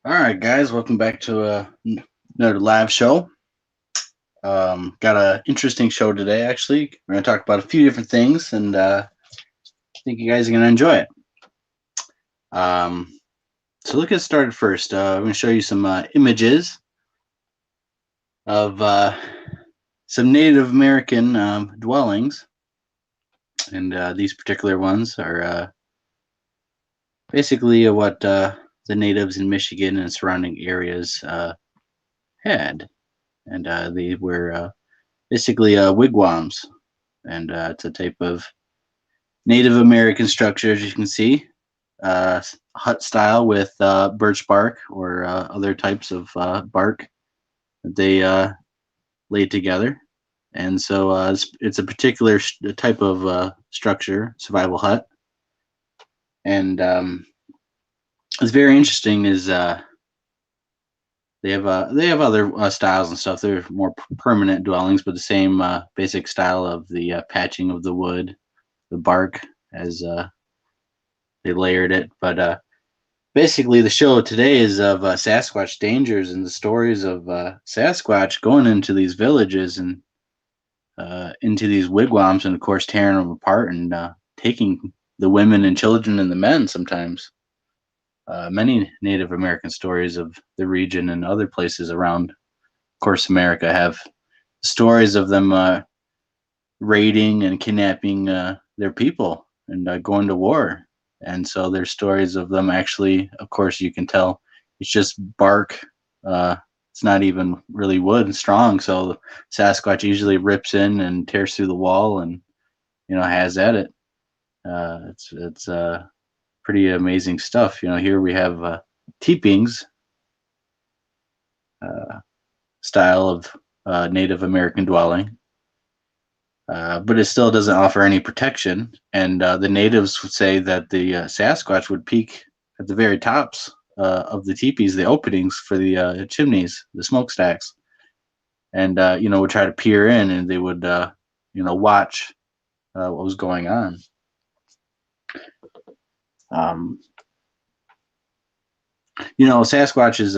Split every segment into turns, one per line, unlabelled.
All right, guys, welcome back to another live show. Got an interesting show today, actually. We're going to talk about a few different things, and I think you guys are going to enjoy it. So let's get started first. I'm going to show you some images of some Native American dwellings, and these particular ones are basically what the natives in Michigan and surrounding areas had. And they were basically wigwams, and it's a type of Native American structure, as you can see, hut style with birch bark or other types of bark that they laid together. And so it's a particular type of structure, survival hut. And it's very interesting is they have other styles and stuff. They're more permanent dwellings, but the same basic style of the patching of the wood, the bark, as they layered it. But basically, the show today is of Sasquatch dangers and the stories of Sasquatch going into these villages and into these wigwams, and of course tearing them apart and taking the women and children and the men sometimes. Many Native American stories of the region and other places around, of course, America have stories of them raiding and kidnapping their people and going to war. And so there's stories of them actually, of course, you can tell it's just bark. It's not even really wood and strong. So Sasquatch usually rips in and tears through the wall and, has at it. It's pretty amazing stuff. Here we have teepings style of Native American dwelling, but it still doesn't offer any protection. And the natives would say that the Sasquatch would peak at the very tops of the teepees, the openings for the chimneys, the smokestacks, and would try to peer in, and they would watch what was going on. Sasquatches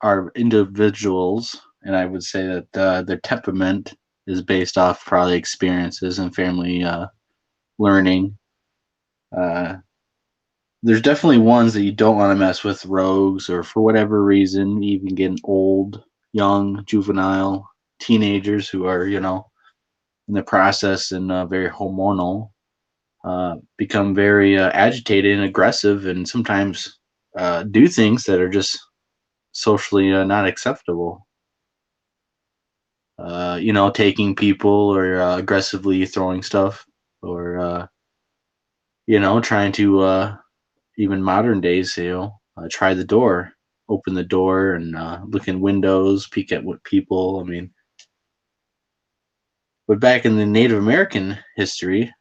are individuals, and I would say that their temperament is based off probably experiences and family learning. There's definitely ones that you don't want to mess with, rogues, or for whatever reason, even getting old, young, juvenile, teenagers who are, in the process and very hormonal. Become very agitated and aggressive, and sometimes do things that are just socially not acceptable. Taking people or aggressively throwing stuff, or trying to even modern days, try the door, open the door, and look in windows, peek at what people. I mean, but back in the Native American history,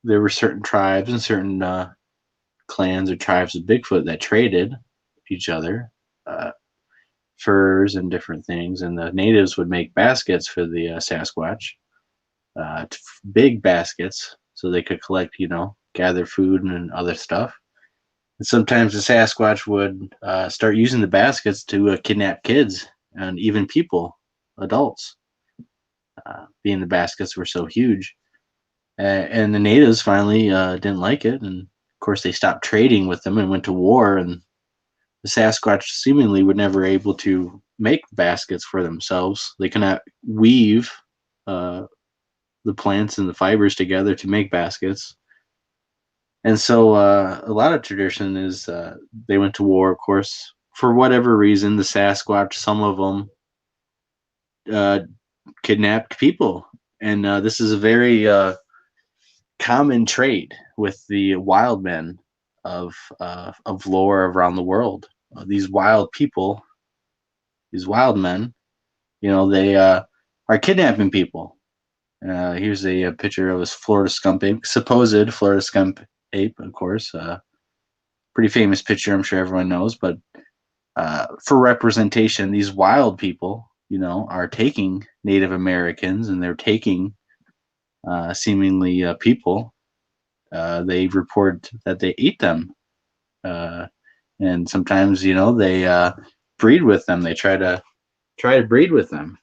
there were certain tribes and certain clans or tribes of Bigfoot that traded each other furs and different things, and the natives would make baskets for the Sasquatch, big baskets, so they could collect, gather food and other stuff. And sometimes the Sasquatch would start using the baskets to kidnap kids and even people, adults, being the baskets were so huge. And the natives finally didn't like it, and of course they stopped trading with them and went to war. And the Sasquatch seemingly were never able to make baskets for themselves. They cannot weave uh, the plants and the fibers together to make baskets. And so a lot of tradition is they went to war, of course, for whatever reason. The Sasquatch, some of them uh, kidnapped people, and this is a very common trait with the wild men of lore around the world. These wild people, these wild men, they are kidnapping people. Here's a picture of a Florida skunk ape, supposed Florida skunk ape, of course. Pretty famous picture, I'm sure everyone knows. But for representation, these wild people, are taking Native Americans and they're taking seemingly people. They report that they eat them, uh, and sometimes they breed with them. They try to breed with them.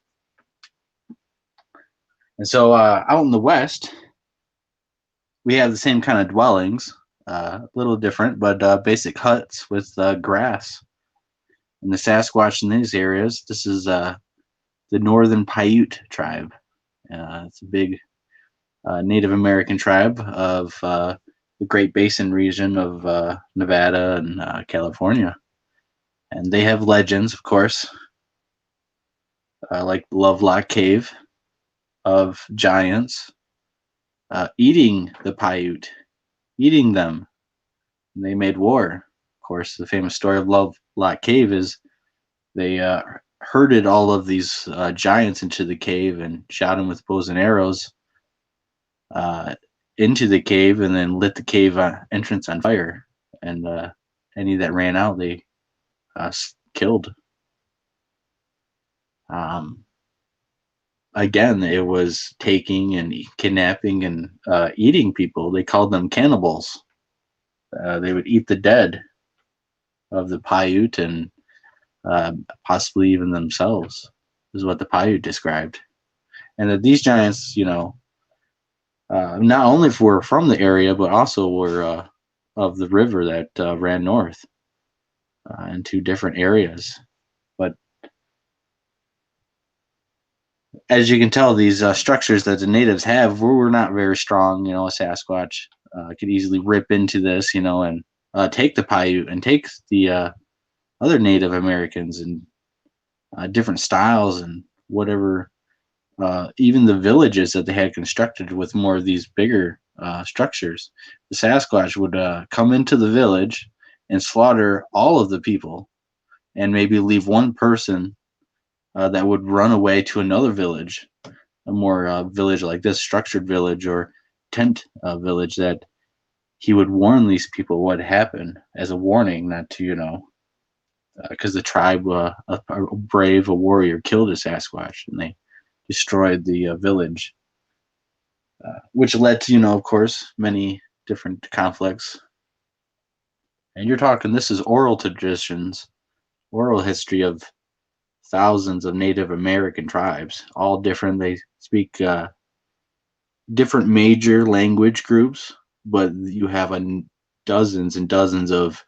And so out in the West, we have the same kind of dwellings, a little different, but basic huts with grass. And the Sasquatch in these areas, this is the Northern Paiute tribe. It's a big Native American tribe of the Great Basin region of Nevada and California. And they have legends, of course, like Lovelock Cave of giants eating the Paiute, eating them. And they made war. Of course, the famous story of Lovelock Cave is they herded all of these giants into the cave and shot them with bows and arrows into the cave, and then lit the cave entrance on fire. And any that ran out, they killed. Again, it was taking and kidnapping and eating people. They called them cannibals. They would eat the dead of the Paiute and possibly even themselves, is what the Paiute described. And that these giants, not only were from the area, but also were of the river that ran north into different areas. But as you can tell, these structures that the natives have were not very strong. A Sasquatch could easily rip into this, and take the Paiute and take the other Native Americans and different styles and whatever. Even the villages that they had constructed with more of these bigger structures. The Sasquatch would come into the village and slaughter all of the people and maybe leave one person that would run away to another village, a more village like this, structured village or tent village, that he would warn these people what happened as a warning, not to, because the tribe, a brave, a warrior, killed a Sasquatch and they destroyed the village, which led to, of course, many different conflicts. And you're talking, this is oral traditions, oral history of thousands of Native American tribes, all different. They speak different major language groups, but you have dozens and dozens of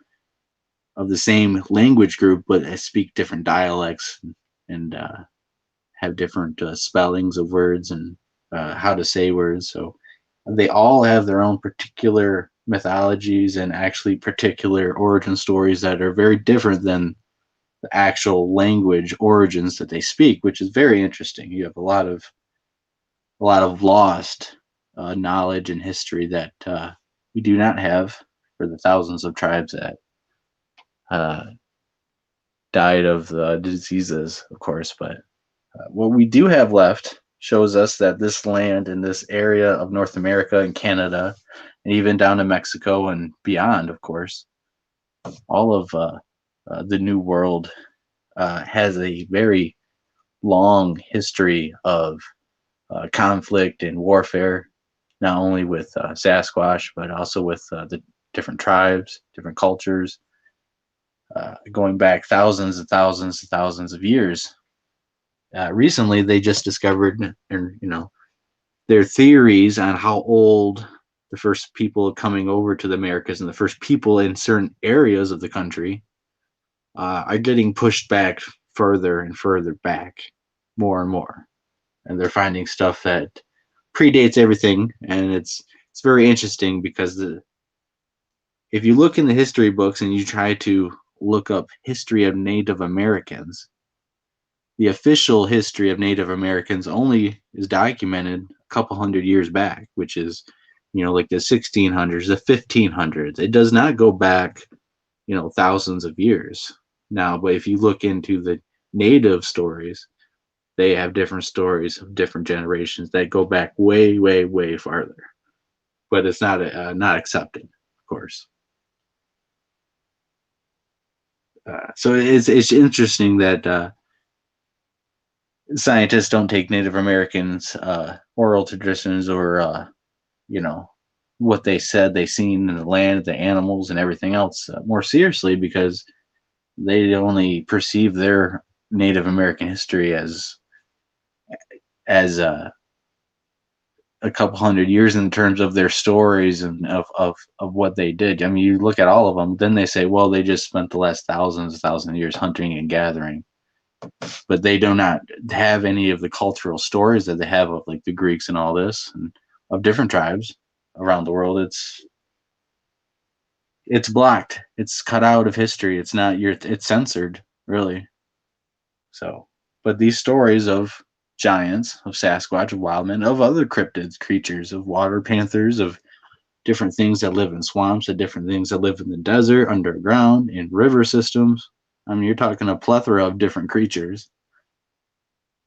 the same language group, but speak different dialects and have different spellings of words and how to say words. So they all have their own particular mythologies and actually particular origin stories that are very different than the actual language origins that they speak, which is very interesting. You have a lot of lost knowledge and history that we do not have for the thousands of tribes that died of diseases, of course. But what we do have left shows us that this land in this area of North America and Canada, and even down to Mexico and beyond, of course, all of the New World has a very long history of conflict and warfare, not only with Sasquatch, but also with the different tribes, different cultures, going back thousands and thousands and thousands of years. Recently, they just discovered, and their theories on how old the first people coming over to the Americas and the first people in certain areas of the country are getting pushed back further and further back, more and more, and they're finding stuff that predates everything, and it's very interesting because if you look in the history books and you try to look up history of Native Americans, the official history of Native Americans only is documented a couple hundred years back, which is, like the 1600s, the 1500s. It does not go back, thousands of years. Now, but if you look into the Native stories, they have different stories of different generations that go back way, way, way farther. But it's not accepted, of course. So it's interesting that scientists don't take Native Americans' oral traditions or what they said they seen in the land, the animals, and everything else more seriously, because they only perceive their Native American history as a couple hundred years in terms of their stories and of what they did. I mean, you look at all of them, then they say, well, they just spent the last thousands of years hunting and gathering, but they do not have any of the cultural stories that they have of like the Greeks and all this, and of different tribes around the world. It's blocked. It's cut out of history. It's censored, really. So, but these stories of giants, of Sasquatch, of Wildman, of other cryptids, creatures, of water panthers, of different things that live in swamps, of different things that live in the desert, underground, in river systems. I mean, you're talking a plethora of different creatures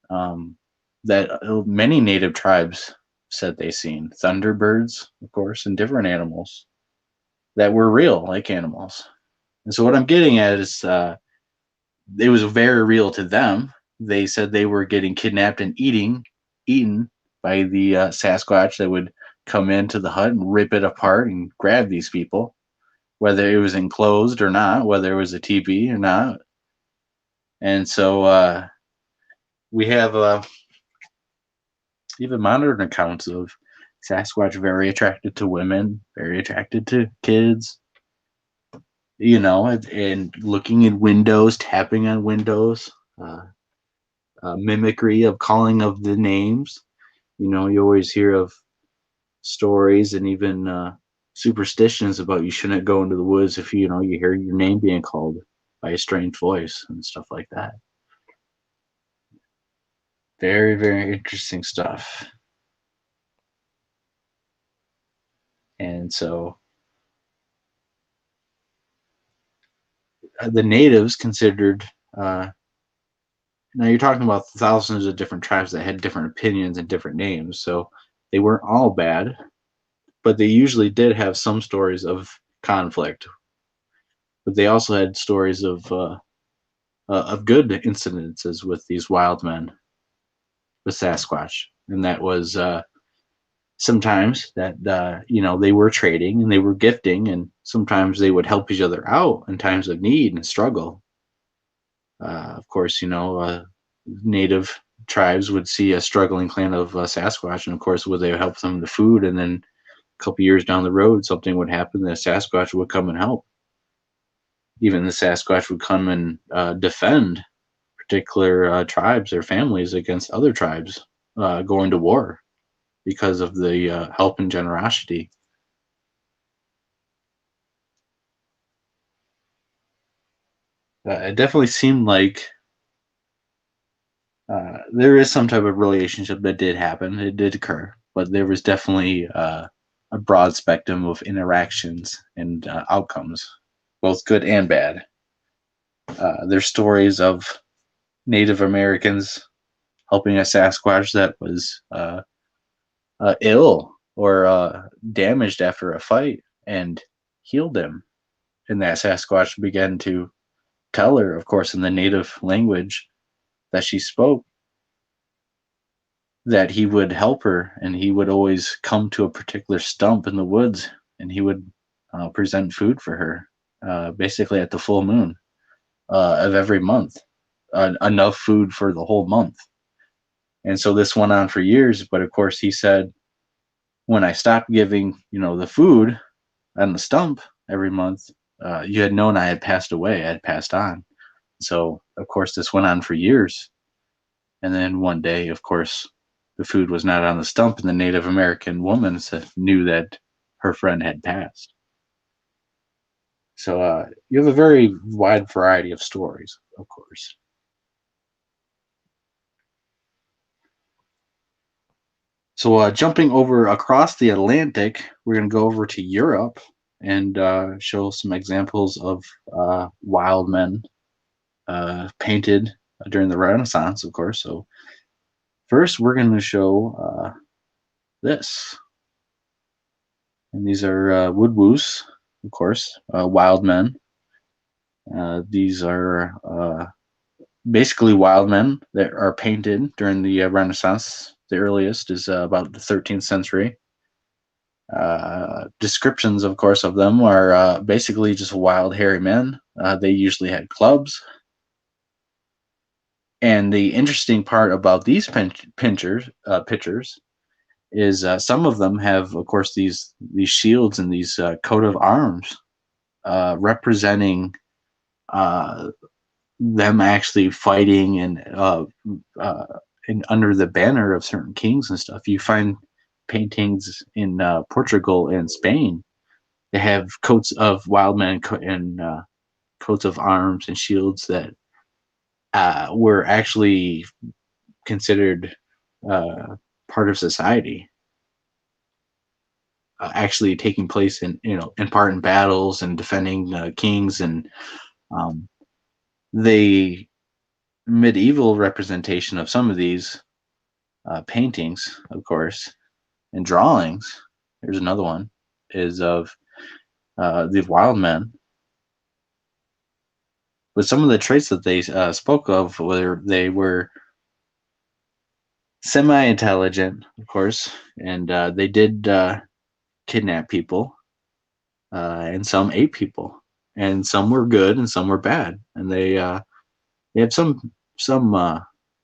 that many native tribes said they seen. Thunderbirds, of course, and different animals that were real, like animals. And so what I'm getting at is it was very real to them. They said they were getting kidnapped and eaten by the Sasquatch that would come into the hut and rip it apart and grab these people, whether it was enclosed or not, whether it was a TB or not. And so we have even modern accounts of Sasquatch very attracted to women, very attracted to kids, and looking in windows, tapping on windows, mimicry of calling of the names. You always hear of stories and even superstitions about you shouldn't go into the woods if you hear your name being called by a strange voice and stuff like that. Very, very interesting stuff. And so the natives considered now you're talking about thousands of different tribes that had different opinions and different names, so they weren't all bad, but they usually did have some stories of conflict. But they also had stories of good incidences with these wild men, with Sasquatch, and that was sometimes that they were trading and they were gifting, and sometimes they would help each other out in times of need and struggle. Of course, native tribes would see a struggling clan of Sasquatch, and of course, would they help them with food? And then a couple years down the road, something would happen. The Sasquatch would come and help. Even the Sasquatch would come and defend particular tribes or families against other tribes going to war because of the help and generosity. It definitely seemed like there is some type of relationship that did happen. It did occur, but there was definitely a broad spectrum of interactions and outcomes, both good and bad. There's stories of Native Americans helping a Sasquatch that was ill or damaged after a fight and healed him. And that Sasquatch began to tell her, of course, in the native language that she spoke, that he would help her, and he would always come to a particular stump in the woods, and he would present food for her, basically at the full moon of every month, enough food for the whole month. And so this went on for years. But of course, he said, when I stopped giving, the food on the stump every month, you had known I had passed away, I had passed on. So, of course, this went on for years. And then one day, of course, the food was not on the stump, and the Native American woman knew that her friend had passed. So you have a very wide variety of stories, of course. So jumping over across the Atlantic, we're going to go over to Europe and show some examples of wild men painted during the Renaissance, of course. So first, we're going to show this. And these are woodwoos, of course, wild men. These are basically wild men that are painted during the Renaissance. The earliest is about the 13th century. Descriptions, of course, of them are basically just wild, hairy men. They usually had clubs. And the interesting part about these pictures is some of them have, of course, these shields and these coat of arms representing them actually fighting and under the banner of certain kings and stuff. You find paintings in Portugal and Spain. They have coats of wild men and coats of arms and shields that were actually considered part of society, actually taking place in part in battles and defending kings. And the medieval representation of some of these paintings, of course, and drawings, here's another one, is of the wild men. But some of the traits that they spoke of were they were semi-intelligent, of course, and they did kidnap people, and some ate people, and some were good and some were bad, and they have some.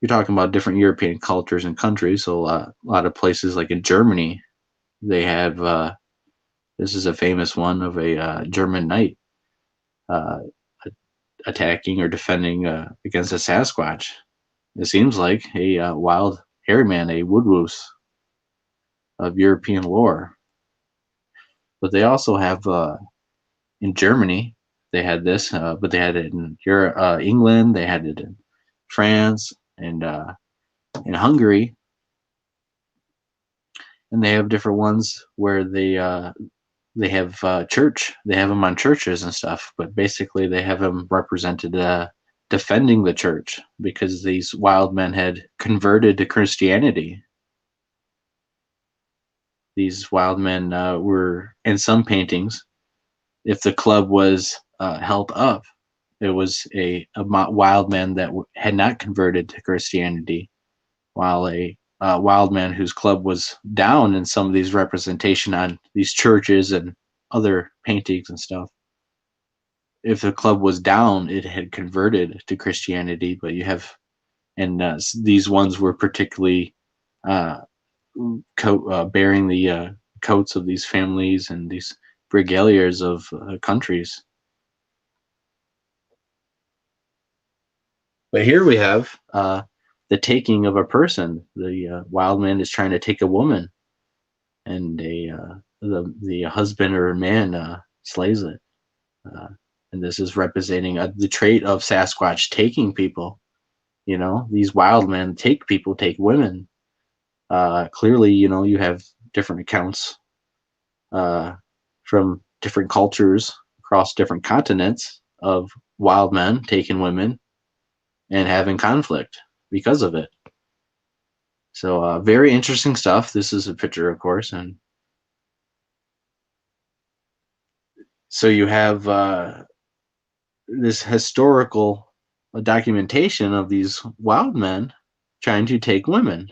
You're talking about different European cultures and countries, so a lot of places like in Germany, they have. This is a famous one of a German knight attacking or defending against a Sasquatch. It seems like a wild hairy man, a woodwoos of European lore. But they also have in Germany, they had this, but they had it in England, they had it in France, and in Hungary. And they have different ones where they have church. They have them on churches and stuff, but basically they have them represented defending the church because these wild men had converted to Christianity. These wild men were, in some paintings, if the club was held up, it was a wild man that had not converted to Christianity, while a wild man whose club was down in some of these representation on these churches and other paintings and stuff. If the club was down, it had converted to Christianity. But you have, and these ones were particularly bearing the coats of these families and these brigaliers of countries. But here we have the taking of a person. The wild man is trying to take a woman, and the husband or man slays it. And this is representing the trait of Sasquatch taking people. These wild men take people, take women. Clearly, you have different accounts from different cultures across different continents of wild men taking women and having conflict because of it. So very interesting stuff. This is a picture, of course, and so you have this historical documentation of these wild men trying to take women,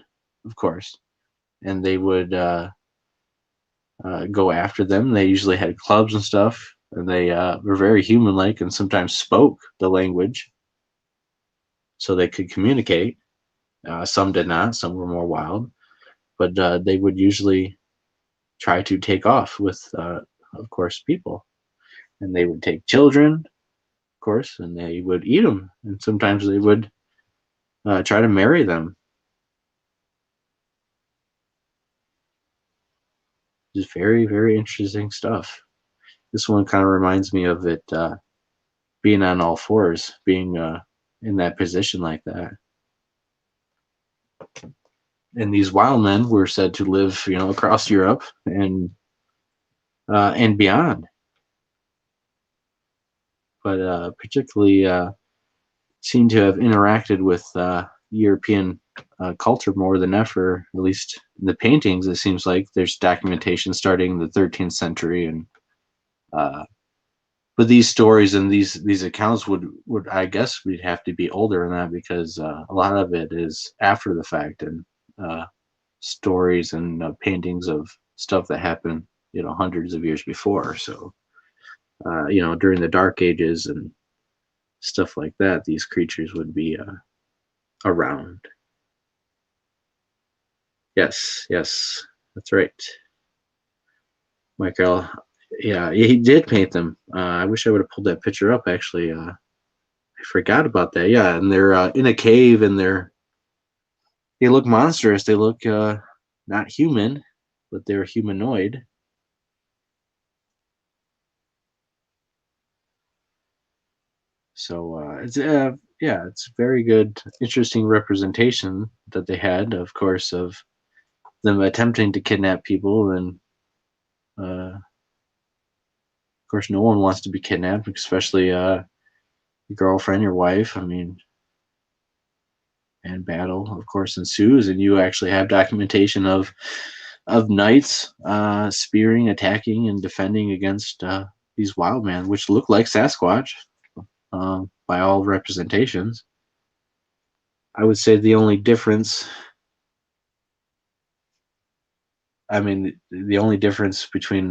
of course, and they would go after them. They usually had clubs and stuff, and they were very human-like and sometimes spoke the language so they could communicate. Some did not. Some were more wild, but they would usually try to take off with, of course, people, and they would take children, of course, and they would eat them, and sometimes they would try to marry them. Just very, very interesting stuff. This one kind of reminds me of it being on all fours, being in that position like that. And these wild men were said to live, across Europe and beyond, but particularly seem to have interacted with European culture more than ever. At least in the paintings, it seems like there's documentation starting in the 13th century, and uh, but these stories and these accounts would I guess we'd have to be older than that, because a lot of it is after the fact, and uh, stories and paintings of stuff that happened hundreds of years before. So during the Dark Ages and stuff like that, these creatures would be around. Yes, yes, that's right, Michael. Yeah, he did paint them. I wish I would have pulled that picture up. Actually, I forgot about that. Yeah, and they're in a cave, and they look monstrous. They look not human, but they're humanoid. So it's yeah, it's very good, interesting representation that they had, of course, of them attempting to kidnap people, and of course, no one wants to be kidnapped, especially your girlfriend, your wife. I mean, and battle, of course, ensues, and you actually have documentation of knights spearing, attacking, and defending against these wild men, which look like Sasquatch by all representations. I would say the only difference, I mean, the only difference between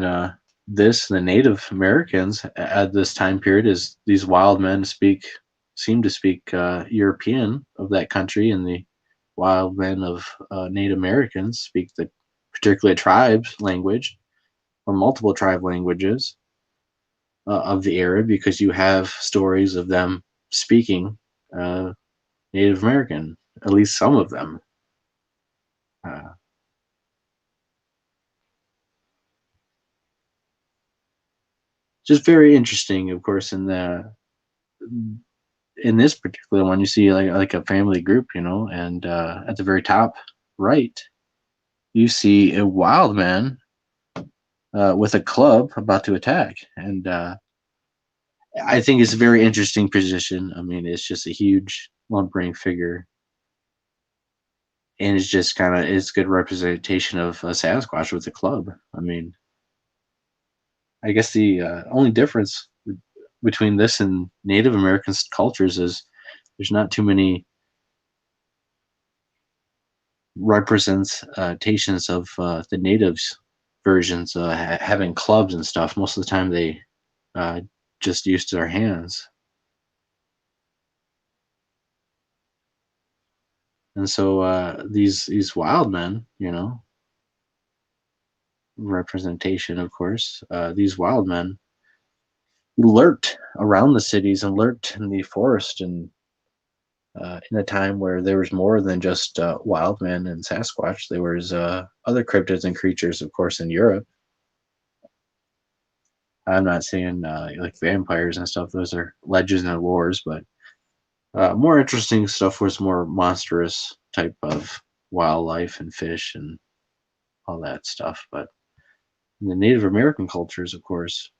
this and the Native Americans at this time period is these wild men seem to speak European of that country, and the wild men of Native Americans speak the particular tribe's language, or multiple tribe languages of the area, because you have stories of them speaking uh, Native American, at least some of them. Uh, just very interesting, of course. In this particular one, you see like a family group, and at the very top right, you see a wild man with a club about to attack, and I think it's a very interesting position. I mean, it's just a huge lumbering figure, and it's good representation of a Sasquatch with a club. I mean, I guess the only difference between this and Native American cultures is there's not too many representations of the natives versions having clubs and stuff. Most of the time, they uh, just used their hands, and so these wild men, representation, of course, these wild men lurked around the cities and lurked in the forest, and in a time where there was more than just wild men and Sasquatch. There was other cryptids and creatures, of course, in Europe. I'm not saying like vampires and stuff; those are legends and wars. But more interesting stuff was more monstrous type of wildlife and fish and all that stuff. But in the Native American cultures, of course,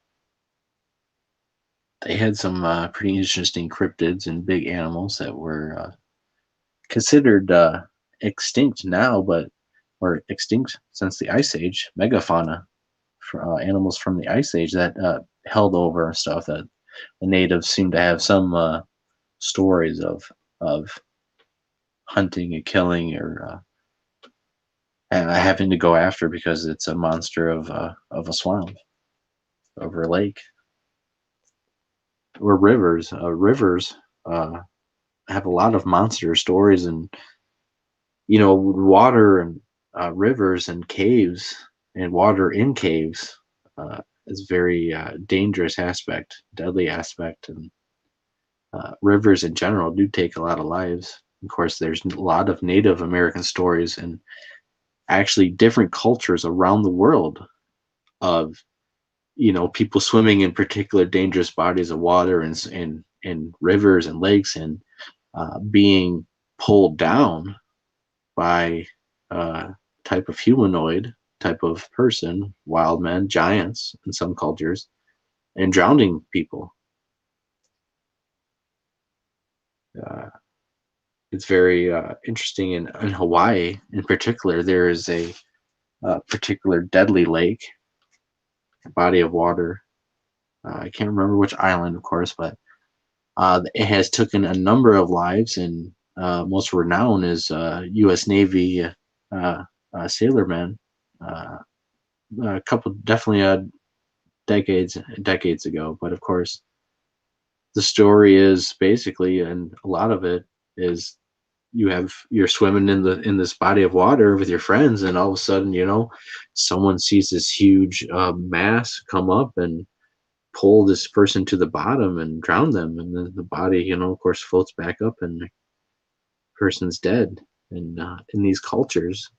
they had some pretty interesting cryptids and big animals that were considered extinct now, but or extinct since the Ice Age. Megafauna, for, animals from the Ice Age that held over and stuff, that the natives seem to have some stories of hunting and killing, or having to go after because it's a monster of a swamp over a lake or rivers. Rivers uh, have a lot of monster stories, and water and rivers and caves and water in caves is very dangerous aspect, deadly aspect, and rivers in general do take a lot of lives. Of course, there's a lot of Native American stories and actually different cultures around the world of people swimming in particular dangerous bodies of water and rivers and lakes and being pulled down by type of humanoid type of person, wild men, giants in some cultures, and drowning people. Uh, it's very interesting in Hawaii, in particular. There is a particular deadly lake, body of water. I can't remember which island, of course, but it has taken a number of lives, and most renowned is U.S. Navy sailormen. Uh, a couple, definitely decades ago, but of course, the story is basically, and a lot of it is, you're swimming in this body of water with your friends, and all of a sudden, someone sees this huge mass come up and pull this person to the bottom and drown them, and then the body, of course, floats back up, and the person's dead. And in these cultures,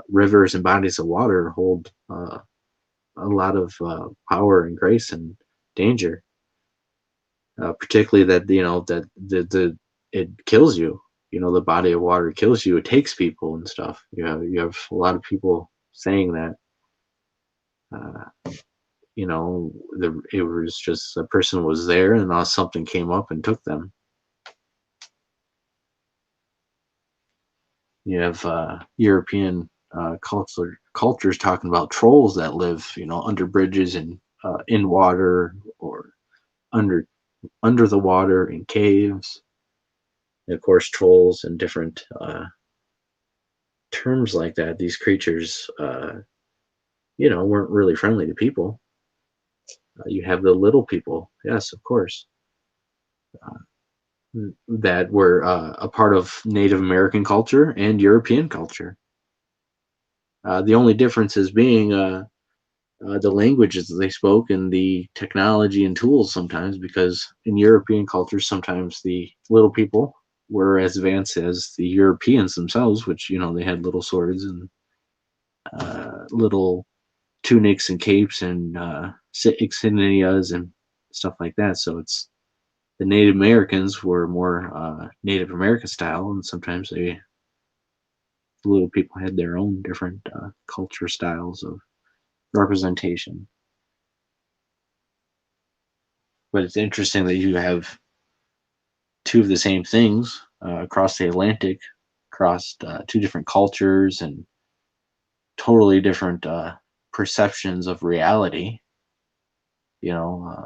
rivers and bodies of water hold a lot of power and grace and danger, particularly that that the it kills you. The body of water kills you. It takes people and stuff. You have a lot of people saying that. Uh, it was just a person was there, and now something came up and took them. You have European cultures talking about trolls that live, under bridges and in water, or under the water in caves. And of course, trolls and different terms like that. These creatures, weren't really friendly to people. You have the little people, yes, of course, that were a part of Native American culture and European culture. The only difference is being the languages that they spoke and the technology and tools sometimes, because in European cultures, sometimes the little people were as advanced as the Europeans themselves, which, they had little swords and little tunics and capes and insignias and stuff like that. So it's the Native Americans were more Native American style, and sometimes the little people had their own different culture styles of representation. But it's interesting that you have two of the same things across the Atlantic, across two different cultures and totally different perceptions of reality.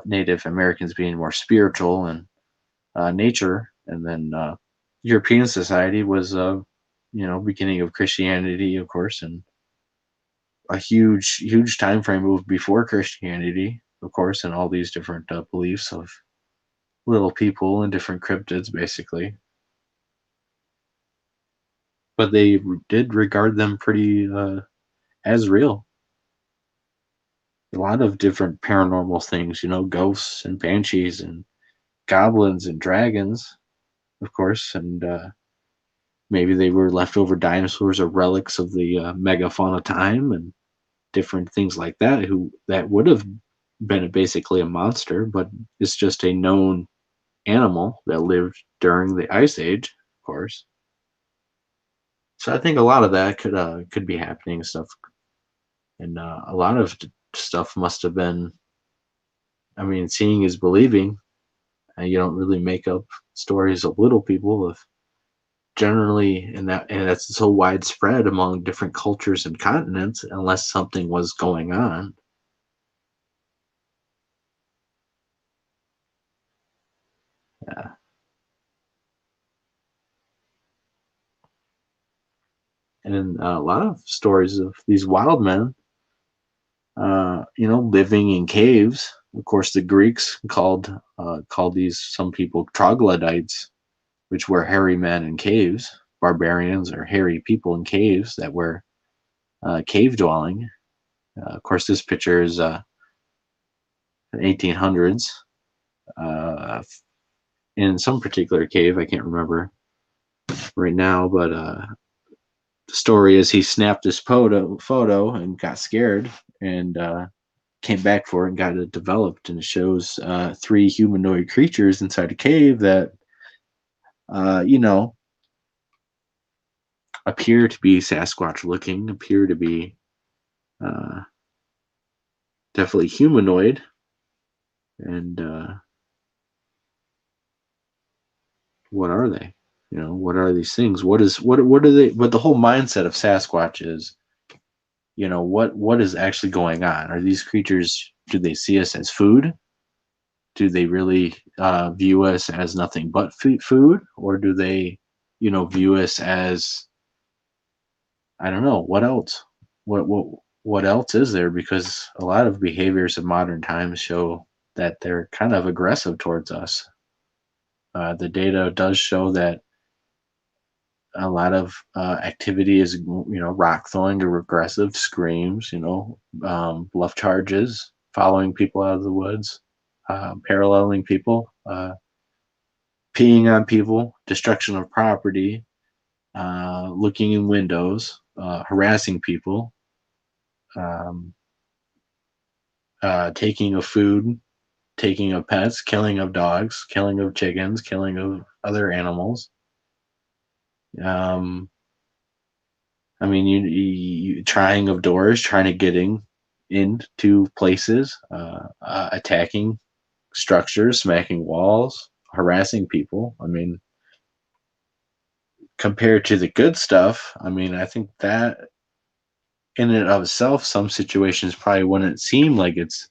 Native Americans being more spiritual and nature, and then European society was, beginning of Christianity, of course, and a huge time frame move before Christianity, of course, and all these different beliefs of little people and different cryptids, basically. But they did regard them pretty as real. A lot of different paranormal things, ghosts and banshees and goblins and dragons, of course, and maybe they were leftover dinosaurs or relics of the megafauna time and different things like that. Who that would have been basically a monster, but it's just a known animal that lived during the Ice Age, of course. So I think a lot of that could be happening and stuff, and a lot of stuff must have been. I mean, seeing is believing. You don't really make up stories of little people. If generally, and that's so widespread among different cultures and continents, unless something was going on. Yeah. and a lot of stories of these wild men, living in caves. Of course, the Greeks called these some people troglodytes, which were hairy men in caves, barbarians or hairy people in caves that were cave dwelling. Of course, this picture is 1800s uh, in some particular cave. I can't remember right now, but the story is he snapped this photo and got scared and came back for it and got it developed. And it shows three humanoid creatures inside a cave that, uh, you know, appear to be Sasquatch looking, appear to be uh, definitely humanoid. And what are they? What are these things? What are they? But the whole mindset of Sasquatch is, what is actually going on? Are these creatures? Do they see us as food? Do they really view us as nothing but food, or do they, view us as, I don't know, what else? What else is there? Because a lot of behaviors of modern times show that they're kind of aggressive towards us. The data does show that a lot of activity is, rock throwing or aggressive screams, bluff charges, following people out of the woods, paralleling people, peeing on people, destruction of property, looking in windows, harassing people, um, taking of food, taking of pets, killing of dogs, killing of chickens, killing of other animals. Um, I mean, you trying of doors, trying to getting into places, attacking structures, smacking walls, harassing people. I mean, compared to the good stuff, I mean, I think that in and of itself, some situations probably wouldn't seem like it's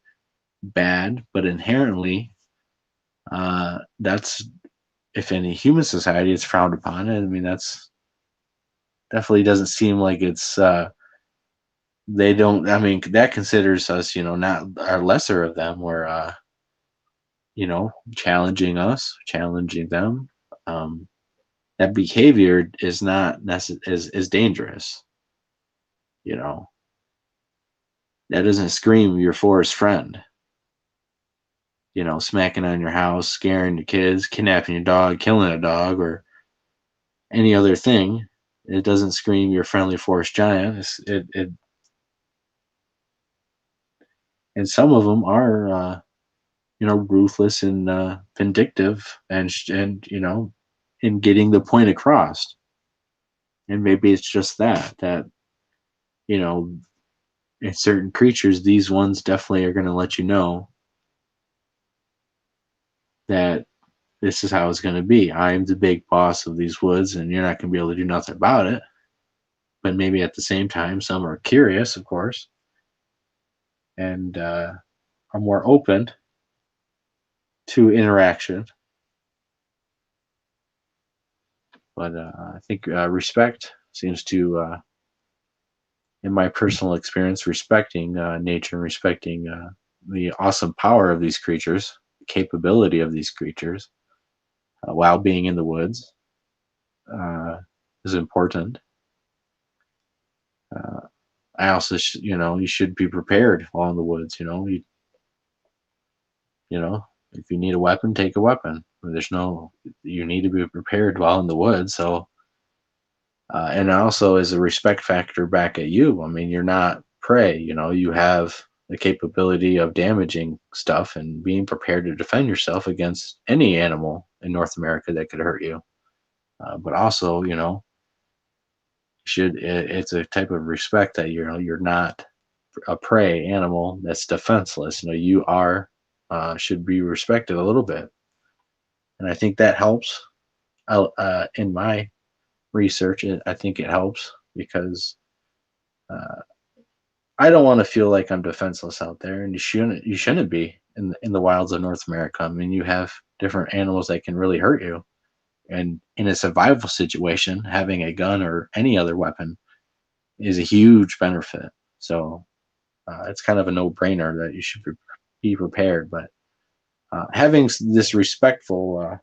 bad, but inherently, that's if in a human society it's frowned upon. I mean, that's definitely doesn't seem like it's. They don't. I mean, that considers us, not our lesser of them. Or challenging us, challenging them. Um, that behavior is not is dangerous. You know, that doesn't scream your forest friend. Smacking on your house, scaring your kids, kidnapping your dog, killing a dog, or any other thing. It doesn't scream your friendly forest giant. And some of them are, ruthless and vindictive, and in getting the point across. And maybe it's just that you know, in certain creatures, these ones definitely are going to let you know that this is how it's going to be. I'm the big boss of these woods, and you're not going to be able to do nothing about it. But maybe at the same time, some are curious, of course, and are more open to interaction. But I think respect seems to, in my personal experience, respecting nature and respecting the awesome power of these creatures, the capability of these creatures, while being in the woods, uh, is important. Uh, I also, you should be prepared while in the woods. If you need a weapon, take a weapon. You need to be prepared while in the woods. So, and also as a respect factor back at you. I mean, you're not prey. You have the capability of damaging stuff and being prepared to defend yourself against any animal in North America that could hurt you. But also, it's a type of respect that you're not a prey animal that's defenseless. You are should be respected a little bit, and I think that helps. In my research, I think it helps because uh, I don't want to feel like I'm defenseless out there, and you shouldn't be in the wilds of North America. I mean, you have different animals that can really hurt you, and in a survival situation, having a gun or any other weapon is a huge benefit. So it's kind of a no-brainer that you should be prepared. But having this respectful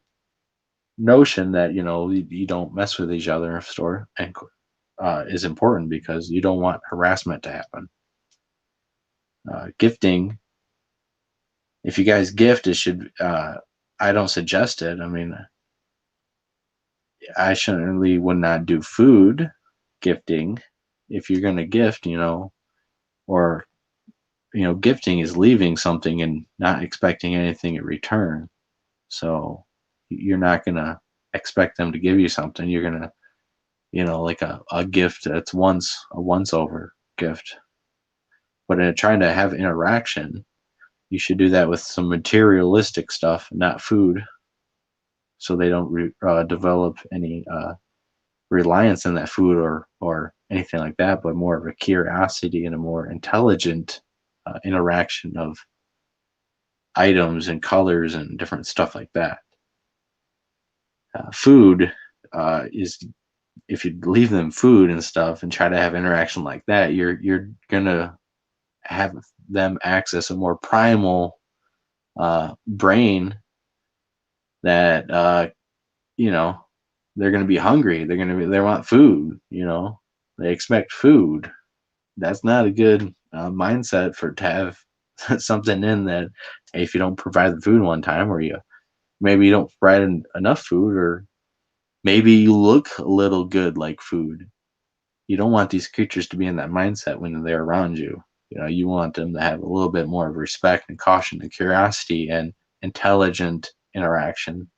notion that you don't mess with each other in a store and is important because you don't want harassment to happen. Gifting, if you guys gift, it should. I don't suggest it. I mean, I certainly would not do food gifting. If you're going to gift, or gifting is leaving something and not expecting anything in return. So you're not going to expect them to give you something. You're going to, like a gift that's a once over gift. But in trying to have interaction, you should do that with some materialistic stuff, not food, so they don't develop any reliance on that food or anything like that, but more of a curiosity and a more intelligent interaction of items and colors and different stuff like that. Food is, if you leave them food and stuff and try to have interaction like that, you're gonna have them access a more primal brain that they're gonna be hungry. They want food. They expect food. That's not a good mindset to have something in that. Hey, if you don't provide the food one time, or maybe you don't provide enough food, or maybe you look a little good like food. You don't want these creatures to be in that mindset when they're around you. You want them to have a little bit more of respect and caution and curiosity and intelligent interaction,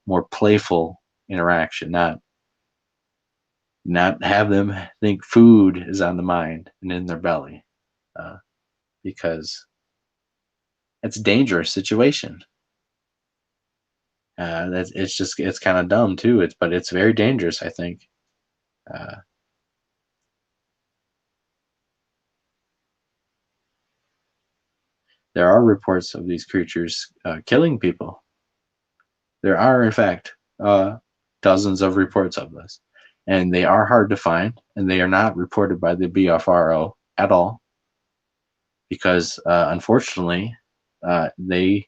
more playful interaction, not have them think food is on the mind and in their belly, because it's a dangerous situation. It's kind of dumb too. But it's very dangerous, I think. There are reports of these creatures killing people. There are, in fact, dozens of reports of this, and they are hard to find, and they are not reported by the BFRO at all, because unfortunately, they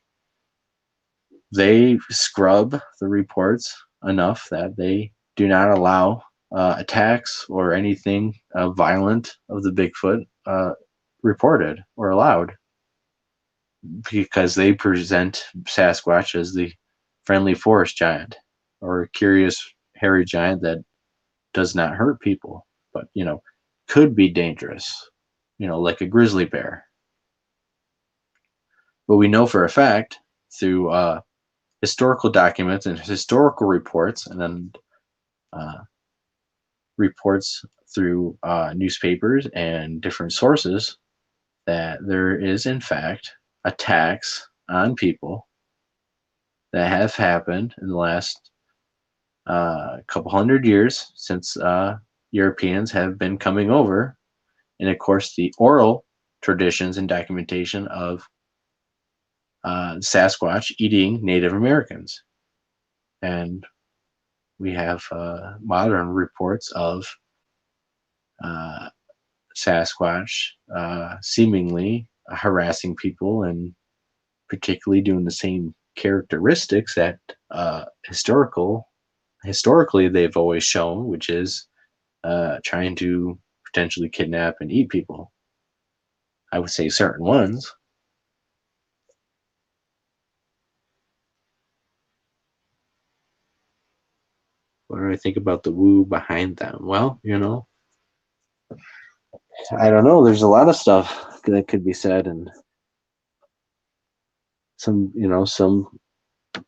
scrub the reports enough that they do not allow attacks or anything violent of the Bigfoot reported or allowed, because they present Sasquatch as the friendly forest giant, or a curious hairy giant that does not hurt people, but could be dangerous, like a grizzly bear. But we know for a fact through historical documents and historical reports, and then reports through newspapers and different sources, that there is in fact attacks on people that have happened in the last couple hundred years since Europeans have been coming over, and of course the oral traditions and documentation of Sasquatch eating Native Americans. And we have modern reports of Sasquatch seemingly harassing people, and particularly doing the same characteristics that historically they've always shown, which is trying to potentially kidnap and eat people. I would say certain ones. What do I think about the woo behind them? Well, I don't know. There's a lot of stuff that could be said, and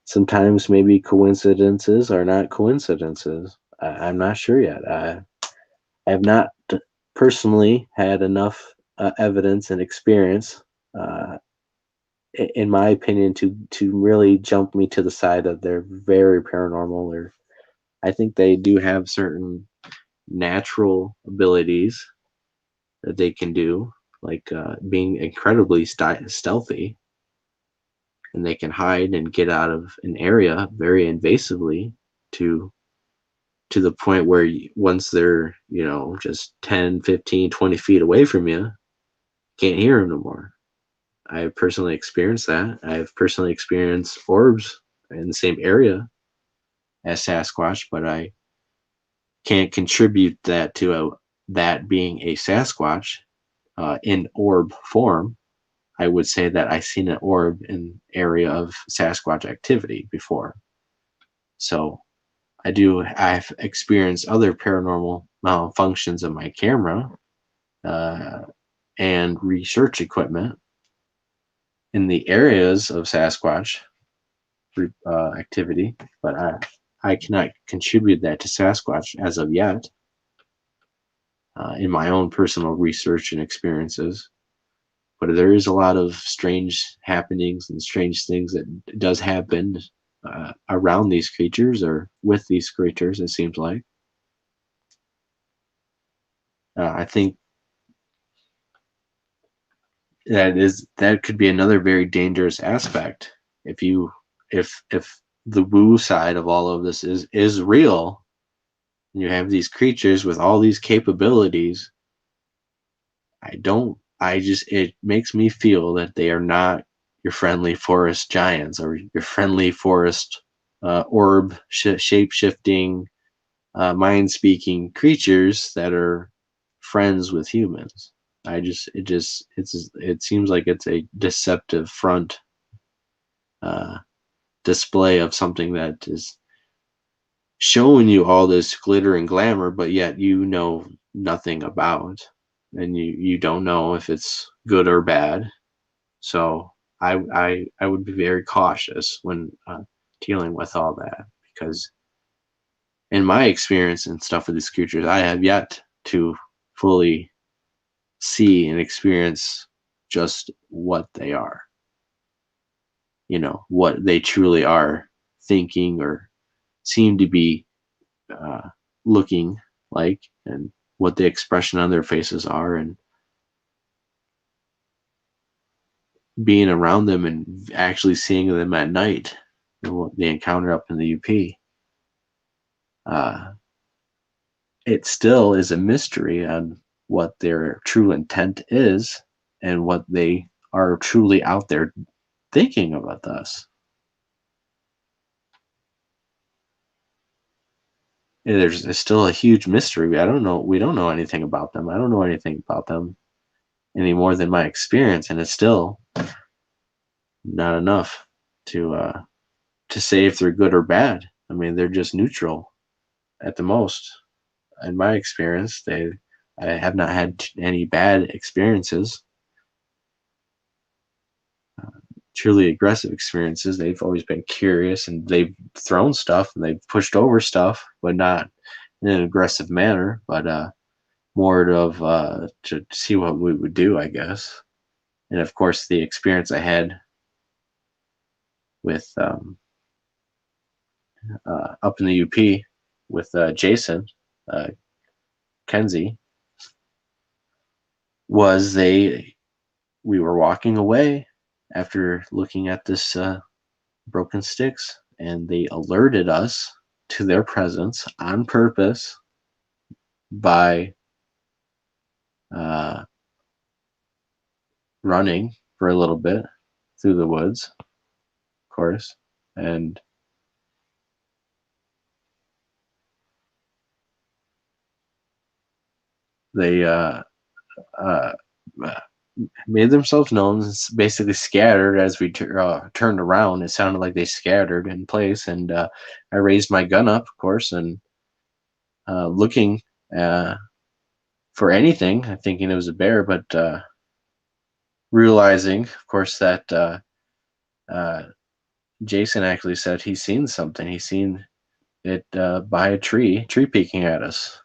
sometimes maybe coincidences are not coincidences. I'm not sure yet. I have not personally had enough evidence and experience, in my opinion, to really jump me to the side that they're very paranormal. Or I think they do have certain natural abilities that they can do, like being incredibly stealthy, and they can hide and get out of an area very invasively to
to the point where once they're, just 10, 15, 20 feet away from you, can't hear them no more. I've personally experienced that. I've personally experienced orbs in the same area as Sasquatch, but I can't contribute that to that being a Sasquatch in orb form. I would say that I've seen an orb in area of Sasquatch activity before. So I've experienced other paranormal malfunctions of my camera uh, and research equipment in the areas of Sasquatch activity, but I cannot contribute that to Sasquatch as of yet in my own personal research and experiences. But there is a lot of strange happenings and strange things that does happen around these creatures or with these creatures, it seems like. I think that could be another very dangerous aspect if the woo side of all of this is real. You have these creatures with all these capabilities. It makes me feel that they are not your friendly forest giants or your friendly forest orb shape shifting, mind speaking creatures that are friends with humans. It seems like it's a deceptive front uh, display of something that is showing you all this glitter and glamour, but yet you know nothing about, and you don't know if it's good or bad. So I would be very cautious when dealing with all that, because in my experience and stuff with these creatures, I have yet to fully see and experience just what they are. What they truly are thinking or seem to be uh, looking like, and what the expression on their faces are, and being around them and actually seeing them at night and what they encounter up in the UP. Uh, it still is a mystery on what their true intent is and what they are truly out there thinking about us. And there's still a huge mystery. I don't know. We don't know anything about them. I don't know anything about them any more than my experience, and it's still not enough to say if they're good or bad. I mean, they're just neutral at the most. In my experience, I have not had any bad experiences, truly aggressive experiences. They've always been curious and they've thrown stuff and they've pushed over stuff, but not in an aggressive manner, but more of to see what we would do, I guess. And of course, the experience I had with up in the UP with Jason uh, Kenzie was we were walking away after looking at this broken sticks, and they alerted us to their presence on purpose by uh, running for a little bit through the woods, of course, and they uh, made themselves known, basically scattered as we turned around. It sounded like they scattered in place, and I raised my gun up, of course, and looking uh, for anything, thinking it was a bear, but realizing, of course, that uh, Jason actually said he's seen something. He's seen it by a tree peeking at us.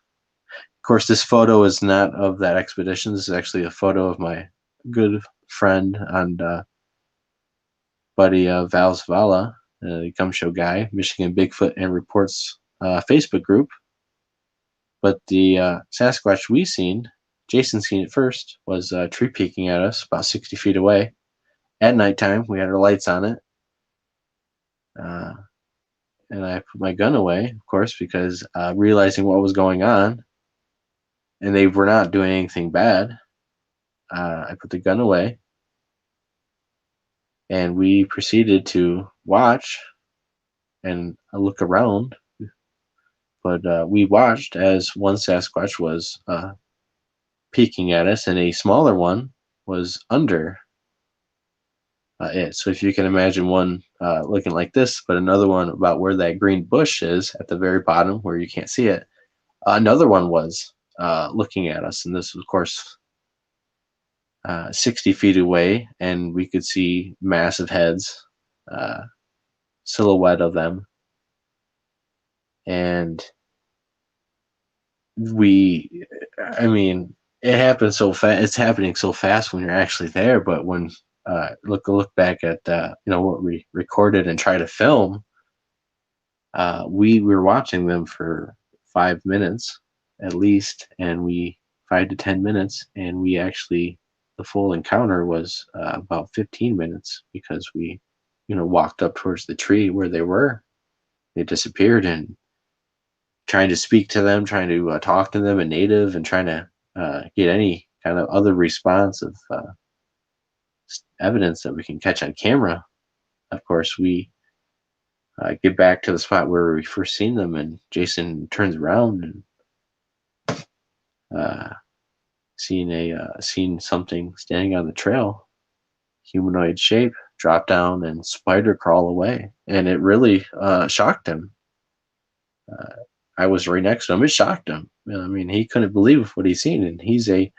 Of course, this photo is not of that expedition. This is actually a photo of my good friend and buddy Val's Vala, the Gum Show guy, Michigan Bigfoot and Reports Facebook group. But the Sasquatch we seen, Jason seen it first, was tree peeking at us about 60 feet away at nighttime. We had our lights on it. Uh,
and I put my gun away, of course, because realizing what was going on, and they were not doing anything bad. I put the gun away, and we proceeded to watch and look around. But we watched as one Sasquatch was peeking at us, and a smaller one was under it. So if you can imagine one looking like this, but another one about where that green bush is at the very bottom where you can't see it, another one was looking at us. And this was, of course, 60 feet away, and we could see massive heads, silhouette of them. And I mean, it happens so fast. It's happening so fast when you're actually there. But when look back at what we recorded and try to film, we were watching them for 5 minutes at least, and 5 to 10 minutes, and we actually the full encounter was about 15 minutes because we walked up towards the tree where they were. They disappeared, and trying to speak to them, trying to talk to them in native, and trying to get any kind of other response of evidence that we can catch on camera. Of course, we get back to the spot where we first seen them, and Jason turns around and seen something standing on the trail, humanoid shape, drop down and spider crawl away, and it really shocked him. I was right next to him. It shocked him. I mean, he couldn't believe what he's seen, and he's a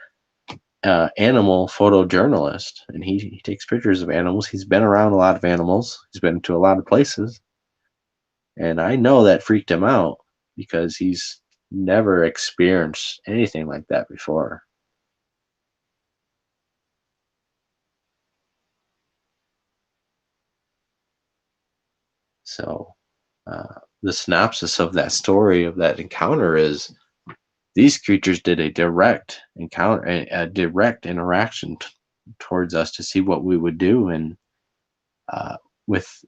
animal photojournalist, and he takes pictures of animals. He's been around a lot of animals. He's been to a lot of places, and I know that freaked him out because he's never experienced anything like that before. So the synopsis of that story, of that encounter, is these creatures did a direct encounter, a direct interaction towards us to see what we would do, and with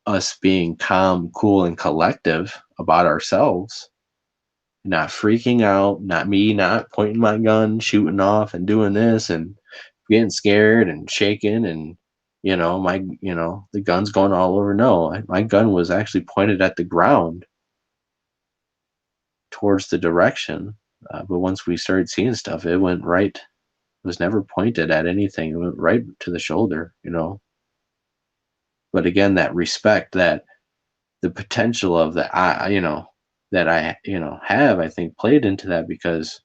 us being calm, cool, and collective about ourselves, not freaking out, not pointing my gun, shooting off, and doing this, and getting scared and shaking, and the gun's going all over. No, my gun was actually pointed at the ground towards the direction. But once we started seeing stuff, it went right. It was never pointed at anything. It went right to the shoulder. But again, that respect, that the potential of that, that I have, I think, played into that, because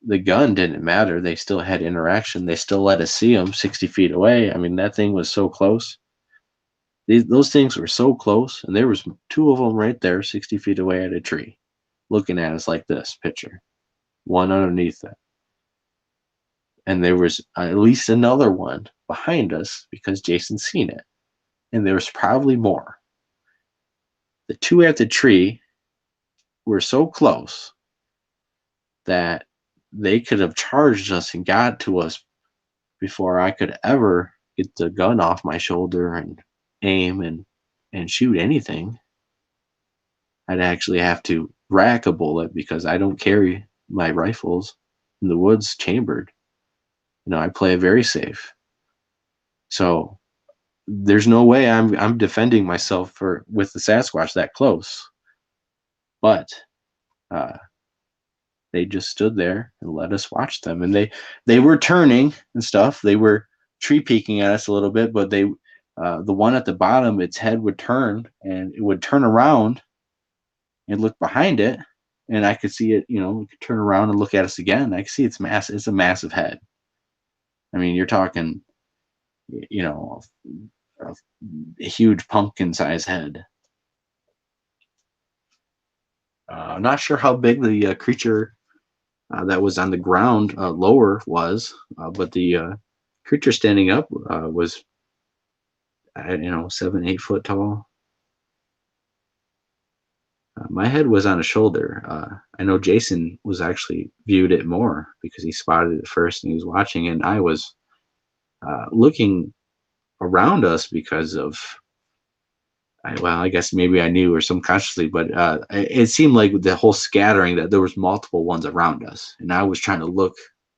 the gun didn't matter. They still had interaction. They still let us see them 60 feet away. I mean, that thing was so close. Those things were so close, and there was two of them right there 60 feet away at a tree looking at us like this picture, one underneath it. And there was at least another one behind us because Jason's seen it. And there was probably more. The two at the tree were so close that they could have charged us and got to us before I could ever get the gun off my shoulder and aim and shoot anything. I'd actually have to rack a bullet because I don't carry my rifles in the woods chambered. I play it very safe. So there's no way I'm defending myself with the Sasquatch that close. But they just stood there and let us watch them, and they were turning and stuff. They were tree peeking at us a little bit, but the one at the bottom, its head would turn, and it would turn around and look behind it, and I could see it. It could turn around and look at us again. I could see it's massive. It's a massive head. I mean, you're talking, a huge pumpkin-sized head. I'm not sure how big the creature that was on the ground lower was, but the creature standing up was, 7-8 foot tall. My head was on a shoulder. I know Jason was actually viewed it more because he spotted it first and he was watching, and I was looking around us because of
Well, I guess maybe I knew or subconsciously, but it seemed like with the whole scattering that there was multiple ones around us, and I was trying to look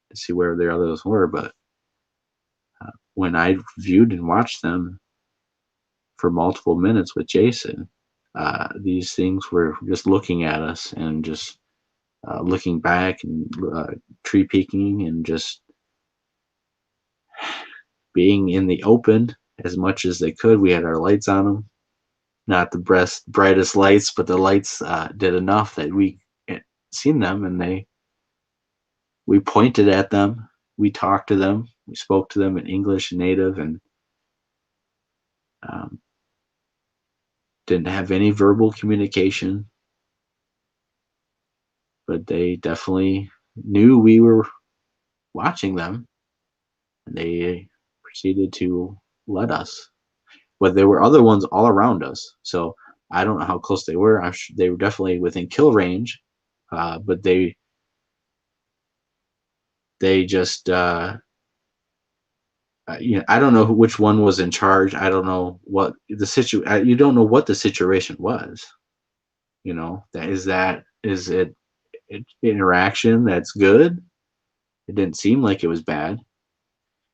to see where the others were. But when I viewed and watched them for multiple minutes with Jason, these things were just looking at us and just looking back and tree peeking and just being in the open as much as they could. We had our lights on them, not the brightest lights, but the lights did enough that we seen them, and we pointed at them, we talked to them, we spoke to them in English and native, and um, didn't have any verbal communication, but they definitely knew we were watching them, and they proceeded to let us. But there were other ones all around us, so I don't know how close they were. I'm sure they were definitely within kill range, but they just I don't know which one was in charge. I don't know what the you don't know what the situation was. Is it interaction that's good? It didn't seem like it was bad.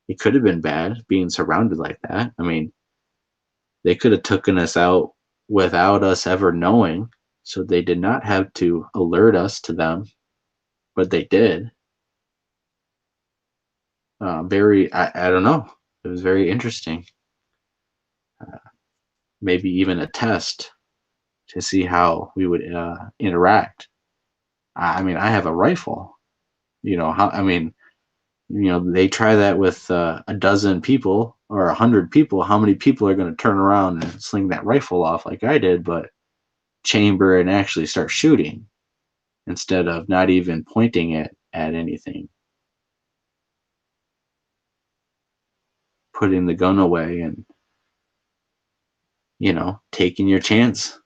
It could have been bad being surrounded like that. I mean, they could have taken us out without us ever knowing. So they did not have to alert us to them, but they did. I don't know. It was very interesting. Maybe even a test to see how we would interact. I mean, I have a rifle. I mean, they try that with a dozen people or 100 people. How many people are going to turn around and sling that rifle off like I did, but chamber and actually start shooting instead of not even pointing it at anything, putting the gun away and taking your chance.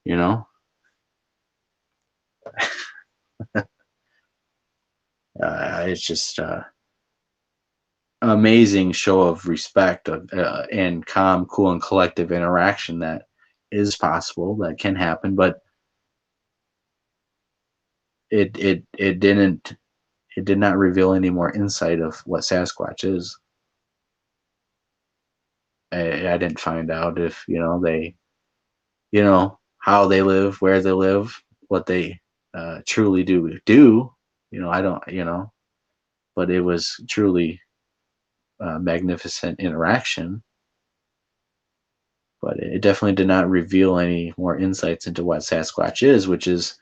You know, it's just amazing show of respect and calm, cool, and collective interaction that is possible, that can happen, but it did not reveal any more insight of what Sasquatch is. I didn't find out if they how they live, where they live, what they truly do. I don't but it was truly magnificent interaction. But it definitely did not reveal any more insights into what Sasquatch is, which is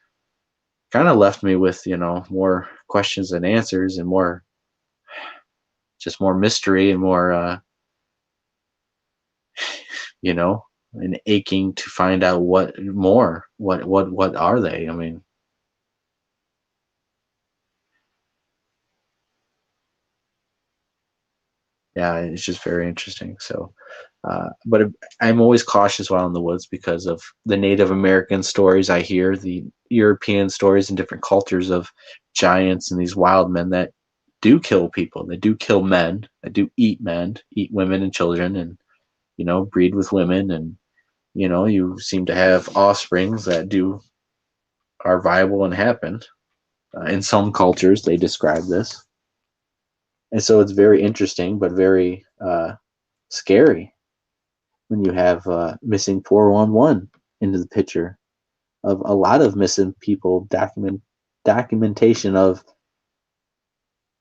kind of left me with more questions than answers, and more mystery, and more an aching to find out what are they. I mean, yeah, it's just very interesting. So but I'm always cautious while in the woods because of the Native American stories I hear, the European stories and different cultures of giants and these wild men that do kill people, that do kill men, that do eat men, eat women and children, and breed with women, and you seem to have offsprings that are viable and happened. In some cultures, they describe this, and so it's very interesting, but very scary when you have missing 411 into the picture of a lot of missing people, documentation of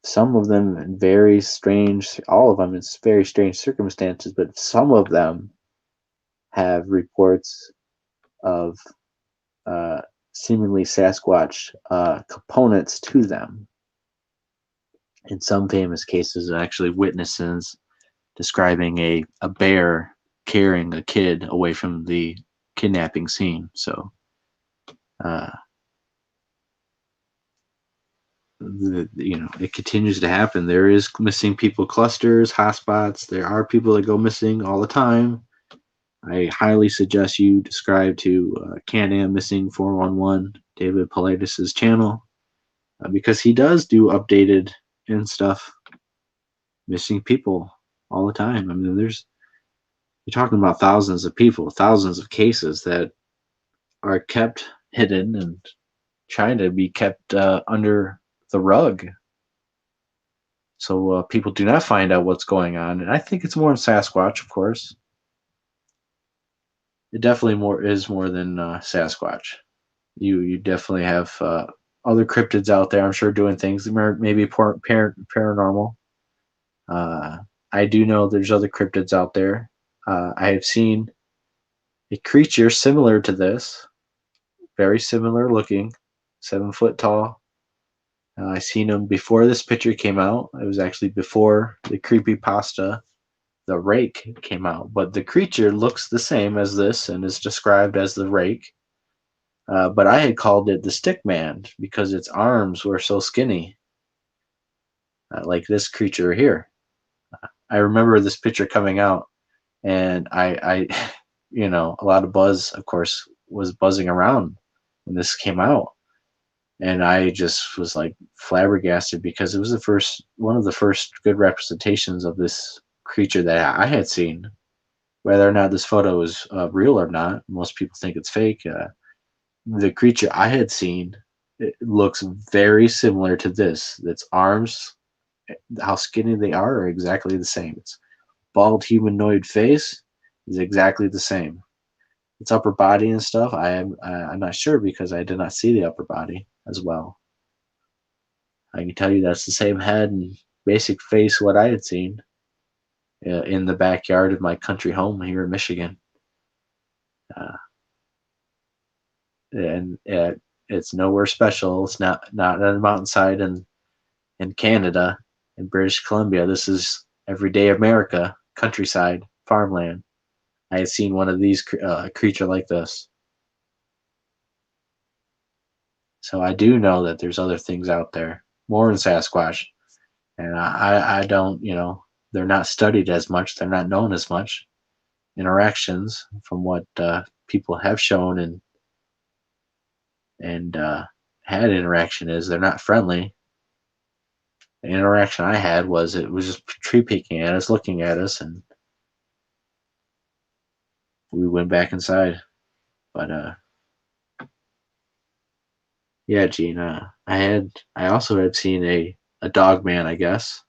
some of them in very strange, all of them in very strange circumstances, but some of them have reports of seemingly Sasquatch components to them. In some famous cases, actually witnesses describing a bear carrying a kid away from the kidnapping scene. So it continues to happen. There is missing people clusters, hotspots. There are people that go missing all the time. I highly suggest you subscribe to Can-Am Missing 411, David Paulides' channel, because he does do updated and stuff missing people all the time. I mean, You're talking about thousands of people, thousands of cases that are kept hidden and trying to be kept under the rug, so people do not find out what's going on. And I think it's more in Sasquatch, of course. It definitely more is more than Sasquatch. You definitely have other cryptids out there. I'm sure doing things maybe paranormal. Uh, I do know there's other cryptids out there. I have seen a creature similar to this, very similar looking, 7 foot tall. I seen him before this picture came out. It was actually before the creepy pasta, the rake, came out. But the creature looks the same as this and is described as the rake. But I had called it the stick man because its arms were so skinny, like this creature here. I remember this picture coming out, and a lot of buzz, of course, was buzzing around when this came out, and I just was like flabbergasted because it was one of the first good representations of this creature that I had seen. Whether or not this photo is real or not, most people think it's fake. The creature I had seen, it looks very similar to this. Its arms, how skinny they are exactly the same. Its bald humanoid face is exactly the same. Its upper body and stuff, I'm not sure because I did not see the upper body as well. I can tell you that's the same head and basic face what I had seen in the backyard of my country home here in Michigan. Uh, and it's nowhere special. It's not on a mountainside in Canada, in British Columbia. This is everyday America, countryside, farmland. I had seen one of these creature like this. So I do know that there's other things out there, more in Sasquatch, and I don't, they're not studied as much. They're not known as much. Interactions, from what people have shown and had interaction, is they're not friendly. The interaction I had was it was just tree peeking at us, looking at us, and we went back inside. But yeah, Gene, I also had seen a dog man, I guess.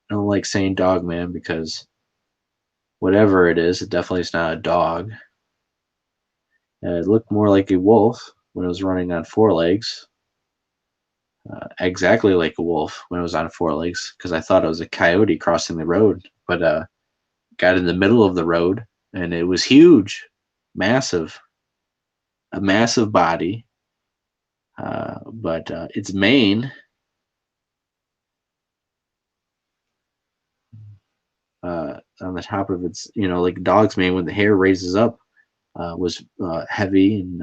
I don't like saying dog man because whatever it is, it definitely is not a dog. It looked more like a wolf when it was running on four legs. Exactly like a wolf when it was on four legs because I thought it was a coyote crossing the road, but got in the middle of the road and it was huge, massive, a massive body. But its mane, on the top of its, like a dog's mane when the hair raises up, was heavy and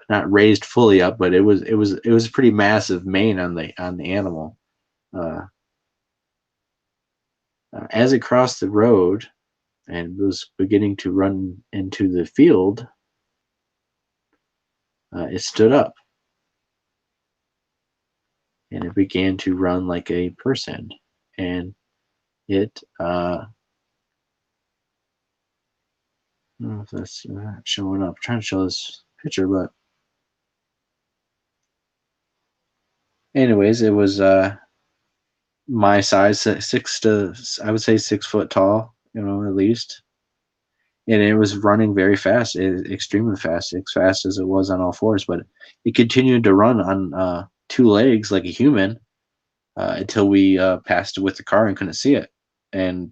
not raised fully up, but it was a pretty massive mane on the animal. Uh, as it crossed the road and was beginning to run into the field, it stood up and it began to run like a person. And it, I don't know if that's showing up. I'm trying to show this picture, but anyways, it was my size, I would say 6 foot tall, at least. And it was running very fast, extremely fast, as fast as it was on all fours. But it continued to run on two legs like a human until we passed it with the car and couldn't see it. And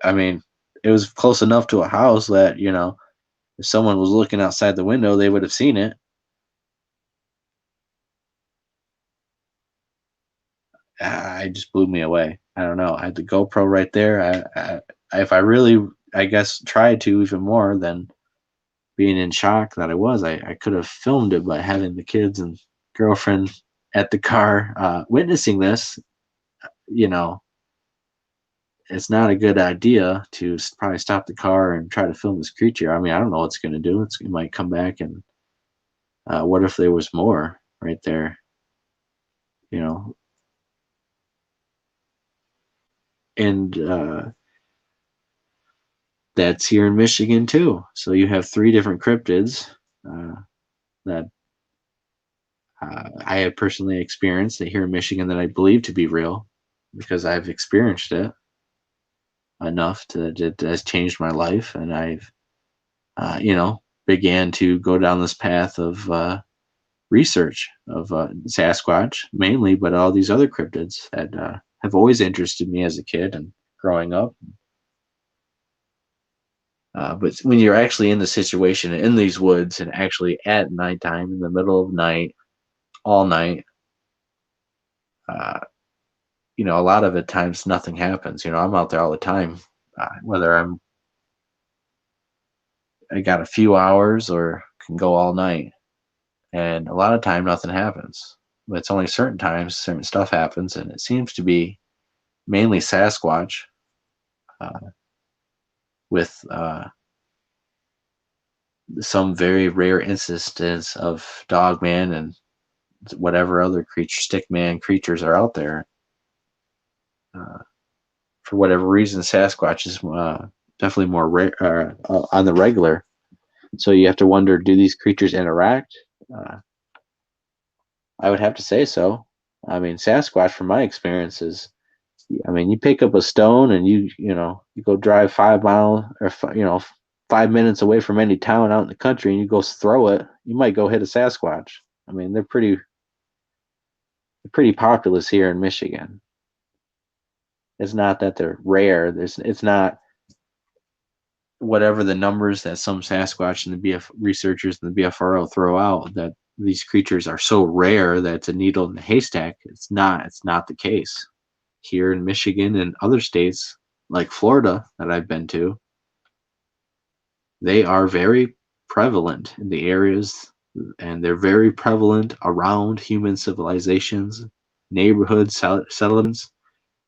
I mean, it was close enough to a house that if someone was looking outside the window, they would have seen it. It just blew me away. I don't know. I had the GoPro right there. If I really, I guess, tried to even more than being in shock that I was, I could have filmed it, but having the kids and girlfriend at the car witnessing this, you know, it's not a good idea to probably stop the car and try to film this creature. I mean, I don't know what it's going to do. It might come back and what if there was more right there? You know, and that's here in Michigan too. So you have three different cryptids that I have personally experienced here in Michigan that I believe to be real because I've experienced it enough that it has changed my life, and I've began to go down this path of research of Sasquatch mainly, but all these other cryptids that have always interested me as a kid and growing up. But when you're actually in the situation in these woods and actually at nighttime, in the middle of night, all night, uh, a lot of the times nothing happens. I'm out there all the time, whether I got a few hours or can go all night, and a lot of time nothing happens. But it's only certain times certain stuff happens, and it seems to be mainly Sasquatch, with some very rare instances of Dogman and whatever other creature, Stickman creatures are out there. For whatever reason, Sasquatch is definitely more rare on the regular. So you have to wonder, do these creatures interact? I would have to say so. I mean, Sasquatch, from my experiences, you pick up a stone and you go drive 5 miles or 5 minutes away from any town out in the country, and you go throw it, you might go hit a Sasquatch. I mean, they're pretty populous here in Michigan. It's not that they're rare. It's not whatever the numbers that some Sasquatch and the BF researchers and the BFRO throw out, that these creatures are so rare that it's a needle in a haystack. It's not. It's not the case. Here in Michigan and other states like Florida that I've been to, they are very prevalent in the areas, and they're very prevalent around human civilizations, neighborhoods, settlements.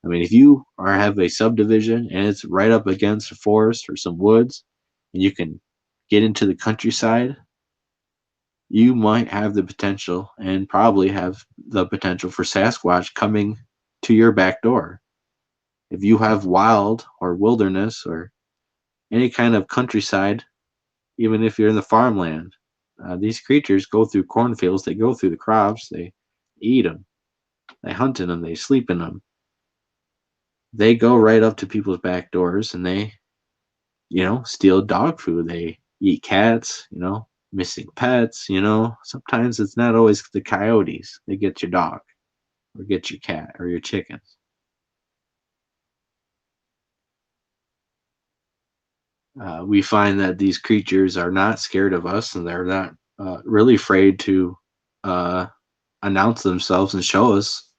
I mean, if you have a subdivision and it's right up against a forest or some woods, and you can get into the countryside, you might have the potential, and probably have the potential, for Sasquatch coming to your back door. If you have wild or wilderness or any kind of countryside, even if you're in the farmland, these creatures go through cornfields, they go through the crops, they eat them, they hunt in them, they sleep in them. They go right up to people's back doors and they, steal dog food. They eat cats, missing pets, Sometimes it's not always the coyotes. They get your dog or get your cat or your chickens. We find that these creatures are not scared of us, and they're not really afraid to announce themselves and show us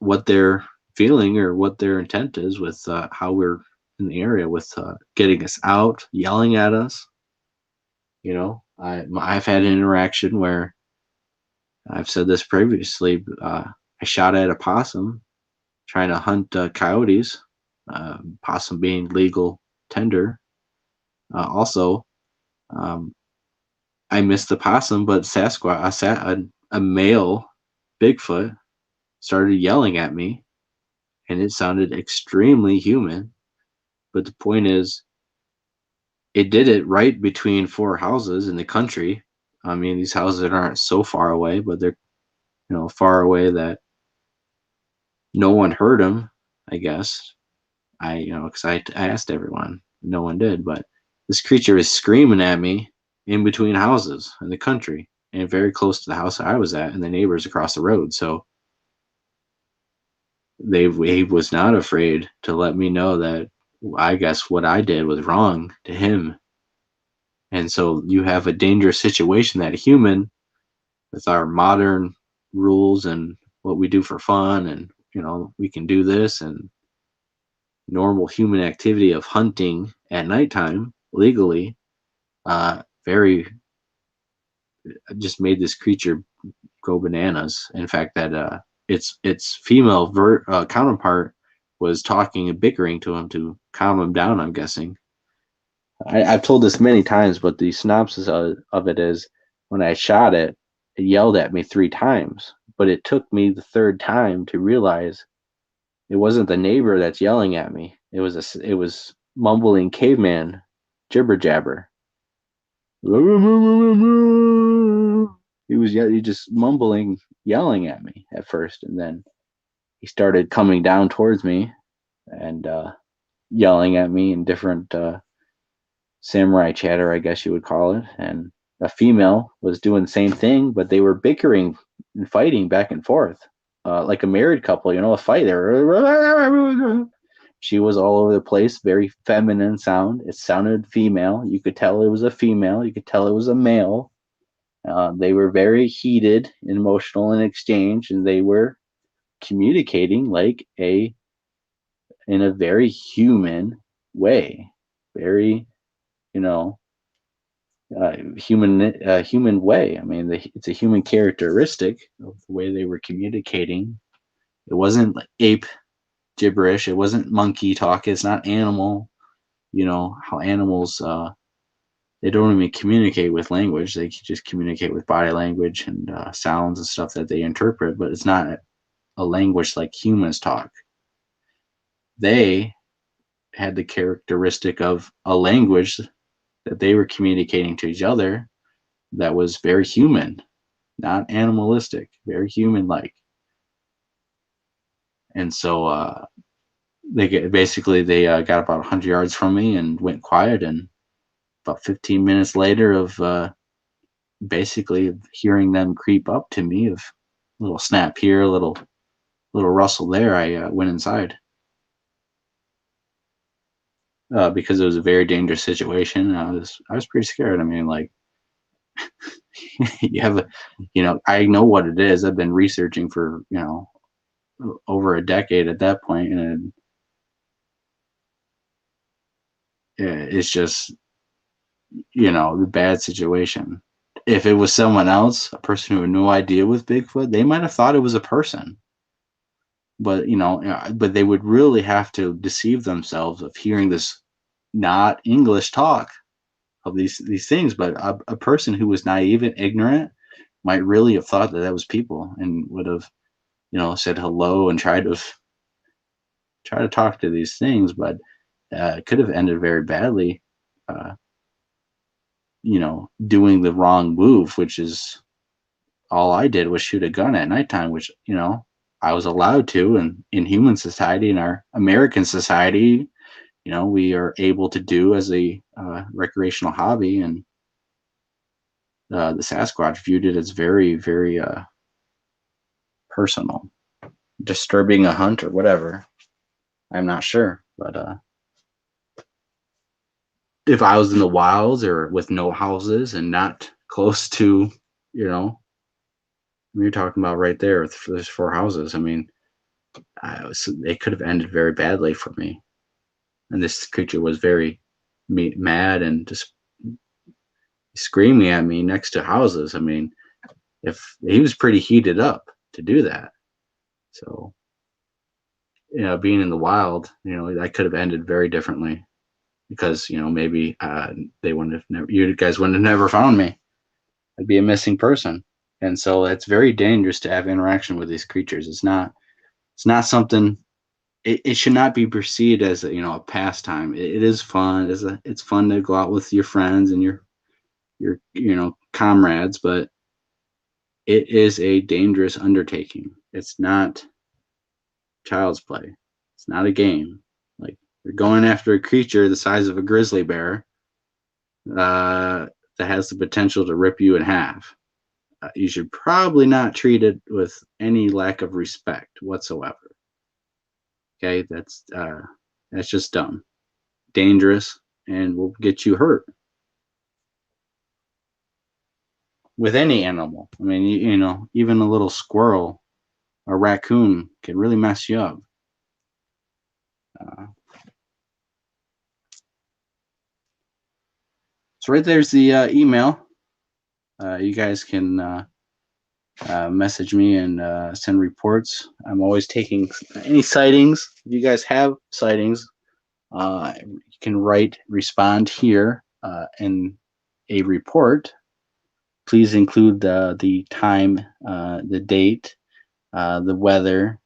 what they're feeling or what their intent is with how we're in the area, with getting us out, yelling at us. I've had an interaction where I've said this previously. I shot at a possum trying to hunt coyotes, possum being legal tender. Also, I missed the possum, but Sasquatch, a male Bigfoot, started yelling at me, and it sounded extremely human. But the point is, it did it right between 4 houses in the country. I mean, these houses aren't so far away, but they're far away that no one heard him. I guess because I asked everyone, no one did. But this creature is screaming at me in between houses in the country, and very close to the house I was at, and the neighbors across the road. So he was not afraid to let me know that I guess what I did was wrong to him. And so you have a dangerous situation that a human, with our modern rules and what we do for fun, and we can do this, and normal human activity of hunting at nighttime legally, very just made this creature go bananas. In fact, that its female counterpart was talking and bickering to him to calm him down, I'm guessing. I've told this many times, but the synopsis of it is, when I shot it, it yelled at me 3 times, but it took me the 3rd time to realize It wasn't the neighbor that's yelling at me. It was mumbling caveman jibber jabber. He just mumbling, yelling at me at first, and then he started coming down towards me and yelling at me in different samurai chatter, I guess you would call it. And a female was doing the same thing, but they were bickering and fighting back and forth, like a married couple, a fight. She was all over the place, very feminine sound. It sounded female. You could tell it was a female. You could tell it was a male. They were very heated and emotional in exchange, and they were communicating in a very human way, very, you know, human way. I mean, it's a human characteristic of the way they were communicating. It wasn't like ape gibberish. It wasn't monkey talk. It's not animal. How animals they don't even communicate with language. They just communicate with body language and sounds and stuff that they interpret. But it's not a language like humans talk. They had the characteristic of a language that they were communicating to each other that was very human, not animalistic, very human-like. And so they got about 100 yards from me and went quiet. And about 15 minutes later of basically hearing them creep up to me, of a little snap here, a little rustle there, I went inside. Because it was a very dangerous situation. I was pretty scared. I mean, like, I know what it is. I've been researching for over a decade at that point, and it's just the bad situation. If it was someone else, a person who had no idea with Bigfoot, they might have thought it was a person. But but they would really have to deceive themselves of hearing this not English talk of these things. But a person who was naive and ignorant might really have thought that was people and would have said hello and tried to talk to these things. But it could have ended very badly. Doing the wrong move, which is all I did was shoot a gun at nighttime, which I was allowed to, and in human society, in our American society, we are able to do as a recreational hobby. And the Sasquatch viewed it as very, very personal, disturbing a hunt or whatever. I'm not sure, but if I was in the wilds or with no houses and not close to, you're talking about right there, there's 4 houses. I mean, it could have ended very badly for me. And this creature was very mad and just screaming at me next to houses. I mean, if he was pretty heated up to do that. So, being in the wild, that could have ended very differently, because, maybe they wouldn't have you guys wouldn't have never found me. I'd be a missing person. And so it's very dangerous to have interaction with these creatures. It's not something, it should not be perceived as a pastime. It is fun. It's fun to go out with your friends and your comrades, but it is a dangerous undertaking. It's not child's play. It's not a game. Like, you're going after a creature the size of a grizzly bear that has the potential to rip you in half. You should probably not treat it with any lack of respect whatsoever. Okay, that's just dumb, dangerous, and will get you hurt. With any animal, I mean, even a little squirrel or raccoon can really mess you up. So right there's the email. You guys can message me and send reports. I'm always taking any sightings. If you guys have sightings, you can respond here in a report. Please include the time, the date, the weather,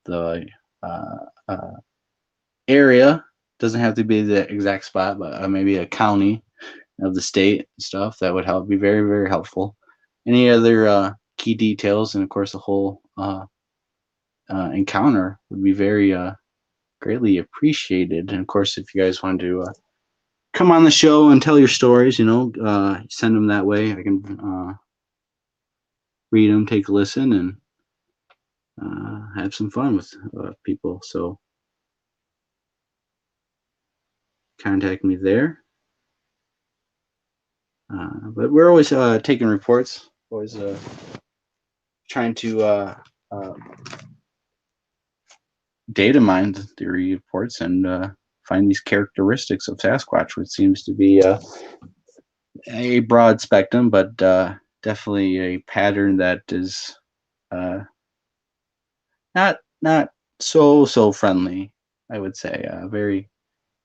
the uh, uh, area. Doesn't have to be the exact spot, but maybe a county of the state and stuff. That would help. Be very, very helpful. Any other key details, and of course, the whole encounter would be very greatly appreciated. And of course, if you guys want to come on the show and tell your stories, send them that way. I can read them, take a listen, and have some fun with people. So contact me there. But we're always taking reports, always trying to data mine the reports and find these characteristics of Sasquatch, which seems to be a broad spectrum, but definitely a pattern that is not so friendly. I would say very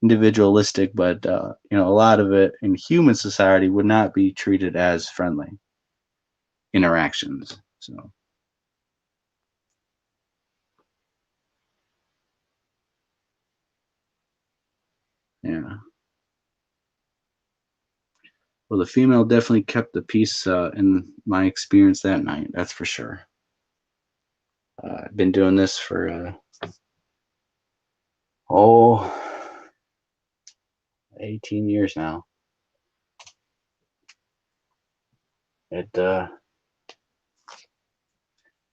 individualistic, but a lot of it in human society would not be treated as friendly interactions. So yeah. Well, the female definitely kept the peace in my experience that night. That's for sure. I've been doing this for 18 years now. It's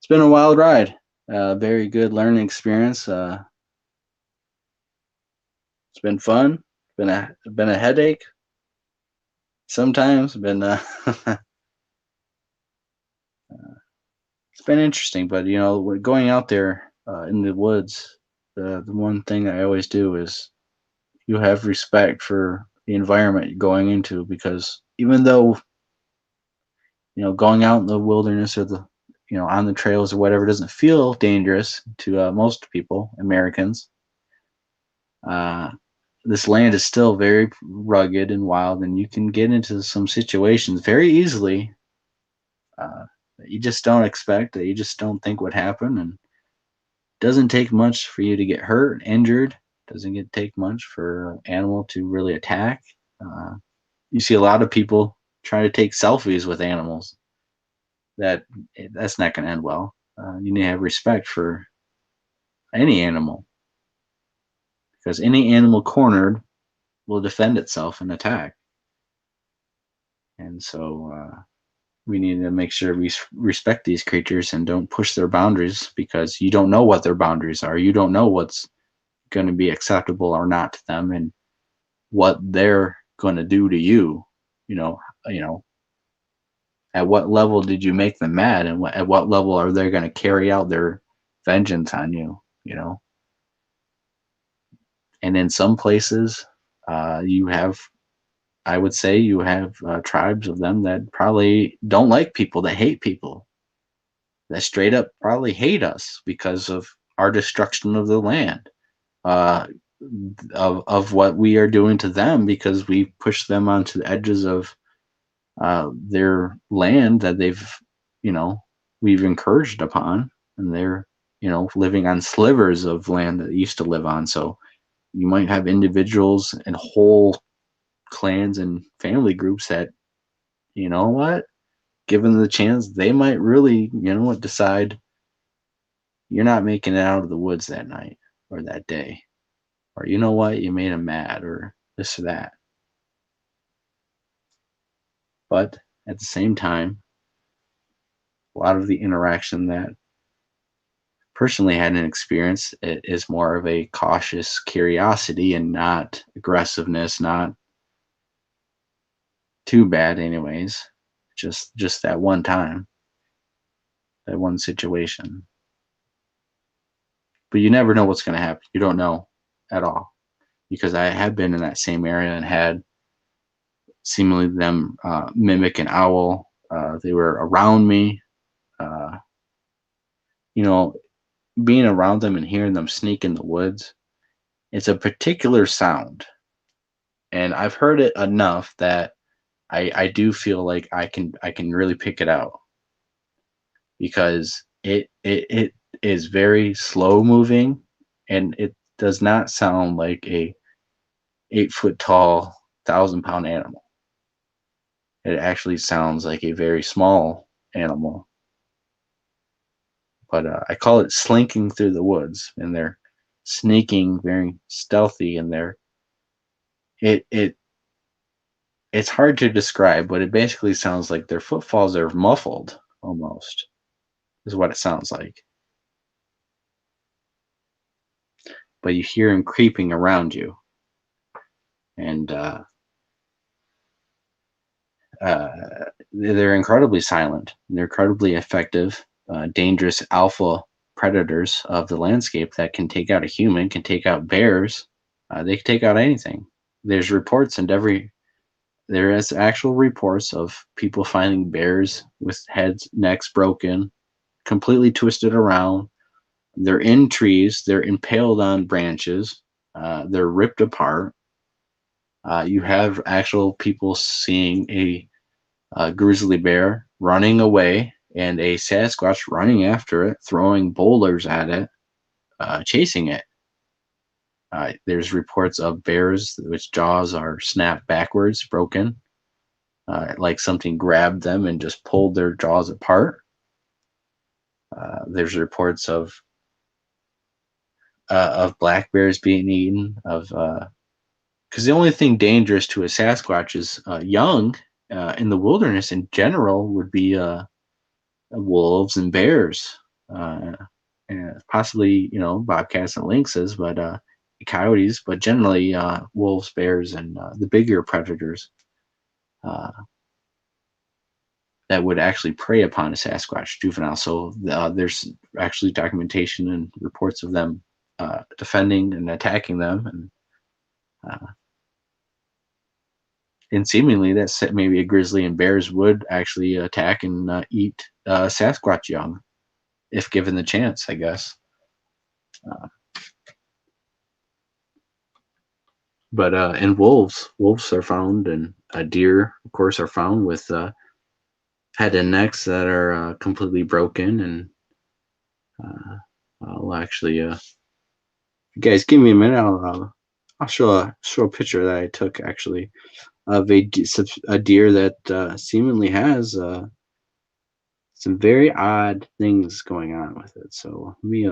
been a wild ride. Very good learning experience. It's been fun. Been a headache. Sometimes been it's been interesting, but going out there in the woods, the one thing I always do is you have respect for the environment you're going into, because even though going out in the wilderness or the on the trails or whatever doesn't feel dangerous to most people, Americans, this land is still very rugged and wild, and you can get into some situations very easily that you just don't expect, that you just don't think would happen. And it doesn't take much for you to get hurt, injured. It doesn't take much for an animal to really attack. You see a lot of people trying to take selfies with animals. That's not going to end well. You need to have respect for any animal, because any animal cornered will defend itself and attack. And so we need to make sure we respect these creatures and don't push their boundaries, because you don't know what their boundaries are. You don't know what's going to be acceptable or not to them, and what they're going to do to you. At what level did you make them mad, and at what level are they going to carry out their vengeance on you? And in some places, I would say you have tribes of them that probably don't like people, that hate people, that straight up probably hate us because of our destruction of the land, of what we are doing to them, because we push them onto the edges of their land that we've encouraged upon, and they're living on slivers of land that they used to live on. So you might have individuals and whole clans and family groups that, given the chance, they might really, decide you're not making it out of the woods that night or that day, or you made them mad, or this or that. But at the same time, a lot of the interaction that personally had an experience, it is more of a cautious curiosity and not aggressiveness, not too bad anyways. Just that one time, that one situation. But you never know what's going to happen. You don't know at all, because I have been in that same area and had seemingly them mimic an owl. They were around me. Being around them and hearing them sneak in the woods, it's a particular sound, and I've heard it enough that I do feel like I can really pick it out, because it is very slow moving, and it does not sound like a 8 foot tall, 1,000 pound animal. It actually sounds like a very small animal. But I call it slinking through the woods, and they're sneaking, very stealthy, and it it's hard to describe, but it basically sounds like their footfalls are muffled almost, is what it sounds like. But you hear them creeping around you, and uh, they're incredibly silent. They're incredibly effective, dangerous alpha predators of the landscape that can take out a human, can take out bears. They can take out anything. There's reports and there is actual reports of people finding bears with heads, necks broken, completely twisted around. They're in trees. They're impaled on branches. They're ripped apart. You have actual people seeing a grizzly bear running away and a Sasquatch running after it, throwing boulders at it, chasing it. There's reports of bears which jaws are snapped backwards, broken, like something grabbed them and just pulled their jaws apart. There's reports of black bears being eaten, of because the only thing dangerous to a Sasquatch is young in the wilderness in general would be wolves and bears, and possibly bobcats and lynxes, but coyotes, but generally wolves, bears, and the bigger predators uh, that would actually prey upon a Sasquatch juvenile. So there's actually documentation and reports of them defending and attacking them, and seemingly that's maybe a grizzly and bears would actually attack and eat Sasquatch young if given the chance, I guess. Uh, but and wolves are found, and deer, of course, are found with head and necks that are completely broken. And I'll actually, you guys, give me a minute. I'll show a picture that I took actually of a deer that seemingly has some very odd things going on with it. So let me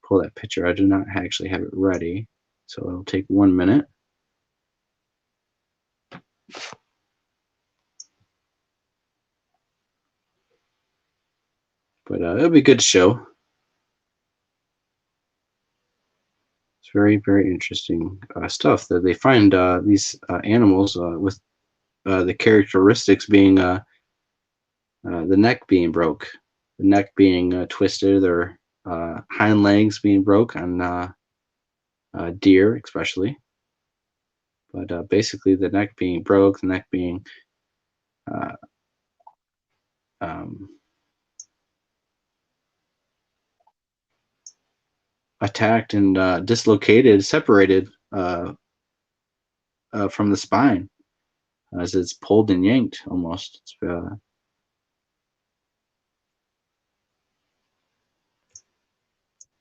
pull that picture. I do not actually have it ready, so it'll take 1 minute. But it'll be good to show. It's very, very interesting stuff that they find these animals with the characteristics being the neck being broke, the neck being twisted, or hind legs being broke on deer especially. But basically the neck being broke, the neck being uh, um, attacked and dislocated, separated from the spine as it's pulled and yanked almost. It's,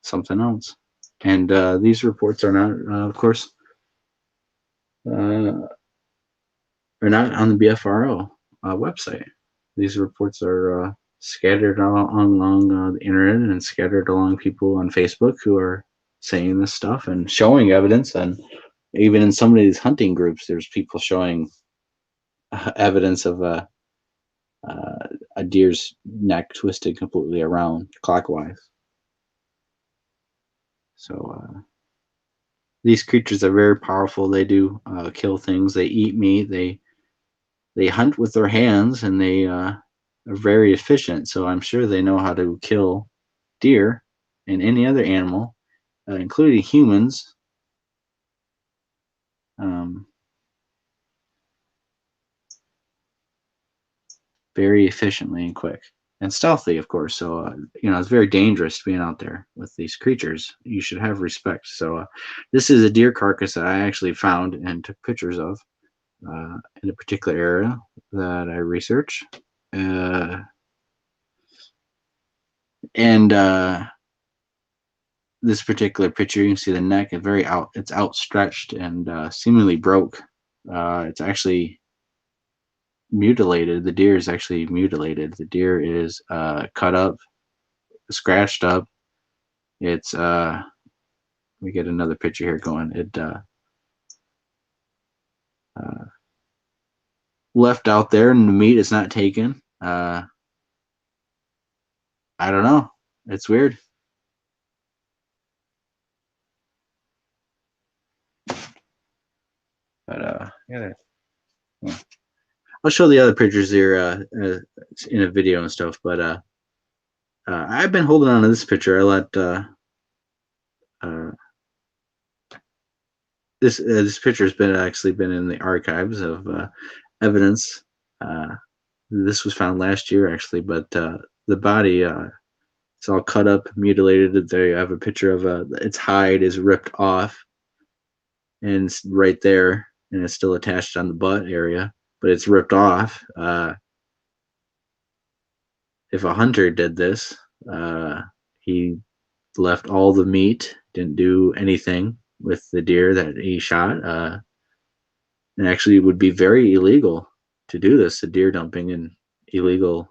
something else. And these reports are not, of course, are not on the BFRO website. These reports are scattered along the internet and scattered along people on Facebook who are saying this stuff and showing evidence. And even in some of these hunting groups, there's people showing evidence of a deer's neck twisted completely around clockwise. So these creatures are very powerful. They do kill things. They eat meat. They hunt with their hands, and they are very efficient. So I'm sure they know how to kill deer and any other animal, including humans. Very efficiently and quick and stealthy, of course. So it's very dangerous being out there with these creatures. You should have respect. So this is a deer carcass that I actually found and took pictures of in a particular area that I researched. And this particular picture, you can see the neck is it's outstretched and seemingly broke. It's actually mutilated. The deer is actually mutilated. The deer is cut up, scratched up. It's we get another picture here going. It left out there, and the meat is not taken. I don't know. It's weird. But yeah, I'll show the other pictures here in a video and stuff. But I've been holding on to this picture. I let this picture has actually been in the archives of evidence. This was found last year actually, but the body it's all cut up, mutilated. There you have a picture of its hide is ripped off, and it's right there, and it's still attached on the butt area, but it's ripped off. If a hunter did this, he left all the meat, didn't do anything with the deer that he shot. And actually, it would be very illegal to do this, the deer dumping and illegal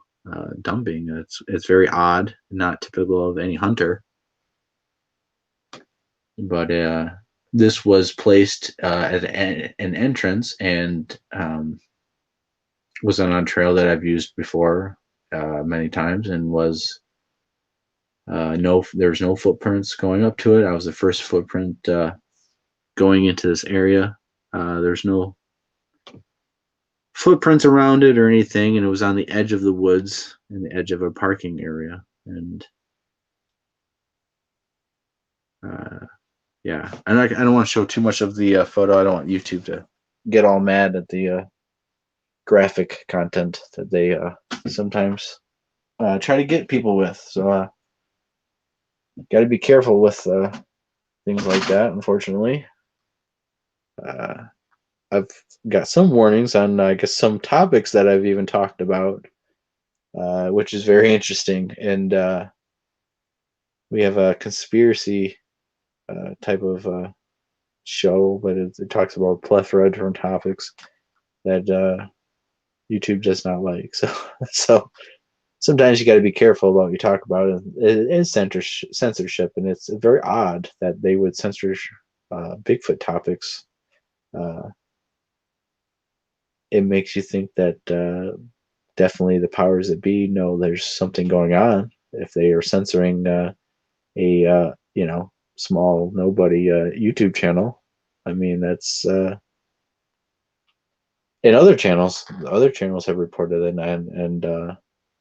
dumping. It's very odd, not typical of any hunter. But this was placed at an entrance and was on a trail that I've used before many times, and was there's no footprints going up to it. I was the first footprint going into this area. There's no footprints around it or anything, and it was on the edge of the woods, in the edge of a parking area. And yeah, and I don't want to show too much of the photo. I don't want YouTube to get all mad at the graphic content that they sometimes try to get people with. So got to be careful with things like that, unfortunately. I've got some warnings on, I guess, some topics that I've even talked about, which is very interesting. And we have a conspiracy type of show, but it talks about a plethora of different topics that YouTube does not like. So sometimes you got to be careful about what you talk about. It is censorship, and it's very odd that they would censor Bigfoot topics. It makes you think that definitely the powers that be know there's something going on if they are censoring a small nobody YouTube channel. I mean, that's and other channels have reported it, and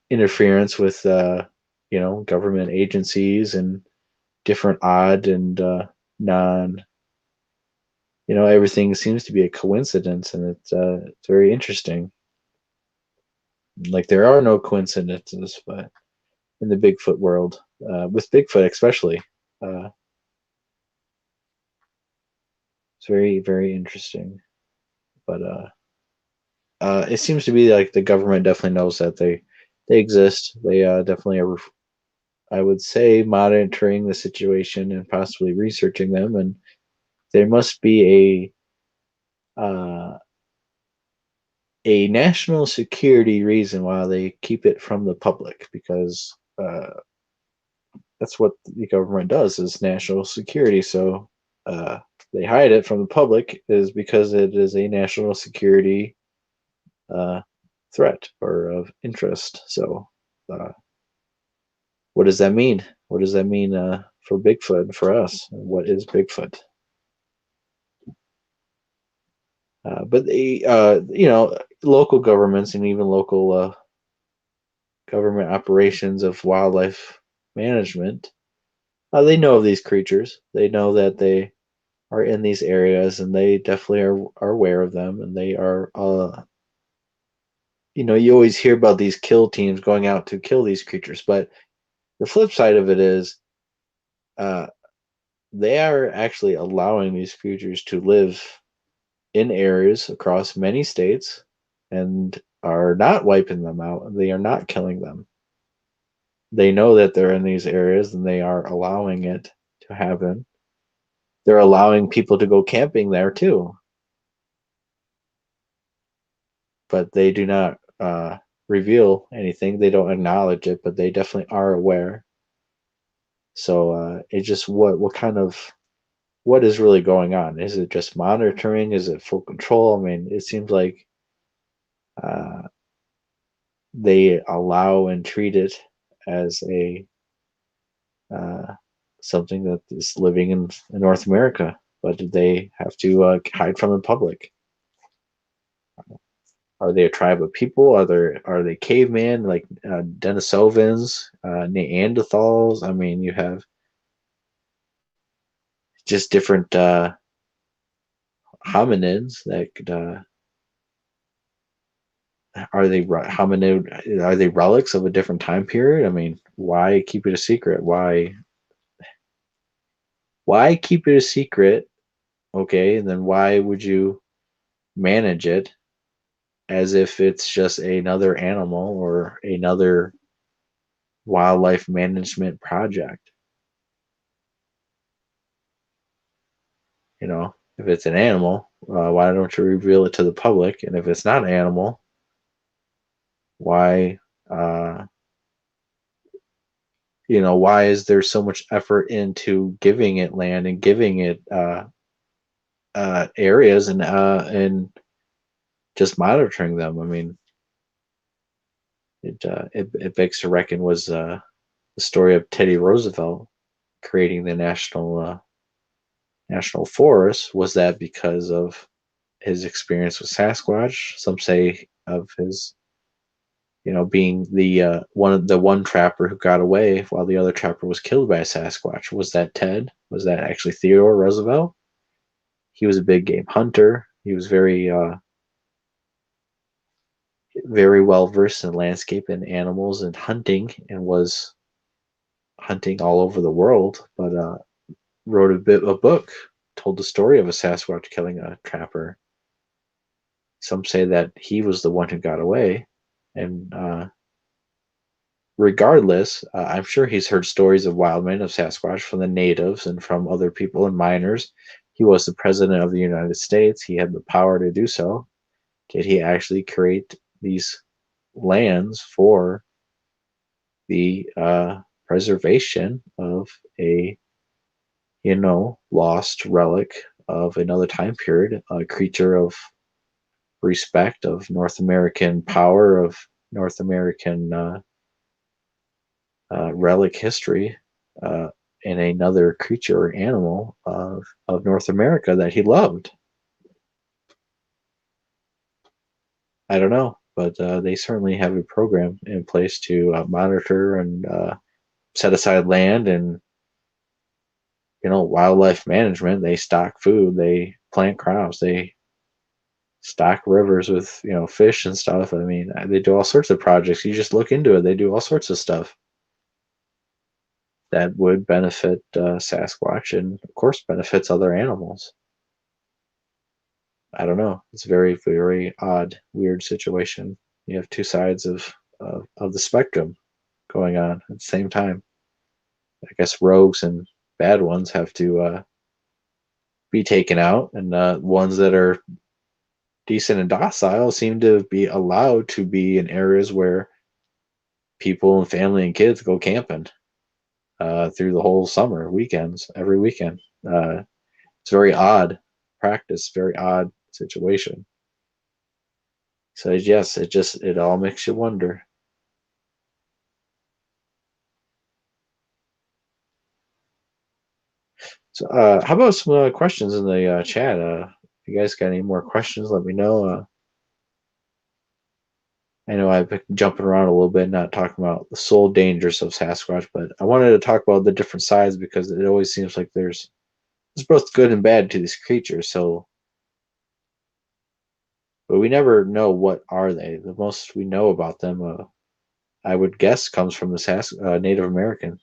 interference with government agencies and different odd and non. Everything seems to be a coincidence, and it's very interesting. Like, there are no coincidences, but in the Bigfoot world, with Bigfoot especially, it's very, very interesting. But it seems to be like the government definitely knows that they exist. They definitely are, I would say, monitoring the situation and possibly researching them. And there must be a national security reason why they keep it from the public, because that's what the government does, is national security. So they hide it from the public is because it is a national security threat or of interest. So what does that mean? What does that mean for Bigfoot, for us? What is Bigfoot? But the local governments and even local government operations of wildlife management, they know of these creatures. They know that they are in these areas, and they definitely are aware of them. And they are, you always hear about these kill teams going out to kill these creatures. But the flip side of it is, they are actually allowing these creatures to live in areas across many states and are not wiping them out. They are not killing them.
they know that they're in these areas and they are allowing it to happen. They're allowing people to go camping there too, but they do not reveal anything. They don't acknowledge it, but they definitely are aware. So it just what kind of what is really going on? Is it just monitoring? Is it full control? I mean, it seems like uh, they allow and treat it as a uh, something that is living in North America, but they have to hide from the public. Are they a tribe of people? Are they caveman like Denisovans, Neanderthals? I mean, you have just different hominids that could. Are they hominid? Are they relics of a different time period? I mean, why keep it a secret? Why keep it a secret? Okay, and then why would you manage it as if it's just another animal or another wildlife management project? You know, if it's an animal, why don't you reveal it to the public? And if it's not an animal, why, uh, why is there so much effort into giving it land and giving it areas and just monitoring them? I mean, it begs to reckon was the story of Teddy Roosevelt creating the national forest. Was that because of his experience with Sasquatch? Some say of his, being the one trapper who got away while the other trapper was killed by a Sasquatch. Was that Ted? Was that actually Theodore Roosevelt? He was a big game hunter. He was very well versed in landscape and animals and hunting, and was hunting all over the world. But wrote a book, told the story of a Sasquatch killing a trapper. Some say that he was the one who got away, and regardless, I'm sure he's heard stories of Wildman, of Sasquatch, from the natives and from other people and miners. He was the president of the United States. He had the power to do so. Did he actually create these lands for the preservation of a lost relic of another time period, a creature of respect, of North American power, of North American relic history, uh, and another creature or animal of North America that he loved? I don't know, but they certainly have a program in place to monitor and set aside land and wildlife management. They stock food, they plant crops, they stock rivers with fish and stuff. I mean, they do all sorts of projects. You just look into it, they do all sorts of stuff that would benefit Sasquatch, and of course benefits other animals. I don't know. It's a very, very odd, weird situation. You have two sides of the spectrum going on at the same time. I guess rogues and bad ones have to be taken out, and ones that are decent and docile seem to be allowed to be in areas where people and family and kids go camping through the whole summer, weekends, every weekend. It's very odd practice, very odd situation. So yes, it all makes you wonder. So how about some questions in the chat? If you guys got any more questions, let me know. I know I've been jumping around a little bit, not talking about the sole dangers of Sasquatch, but I wanted to talk about the different sides because it always seems like there's both good and bad to these creatures. So, but we never know what are they. The most we know about them, I would guess, comes from the Native American,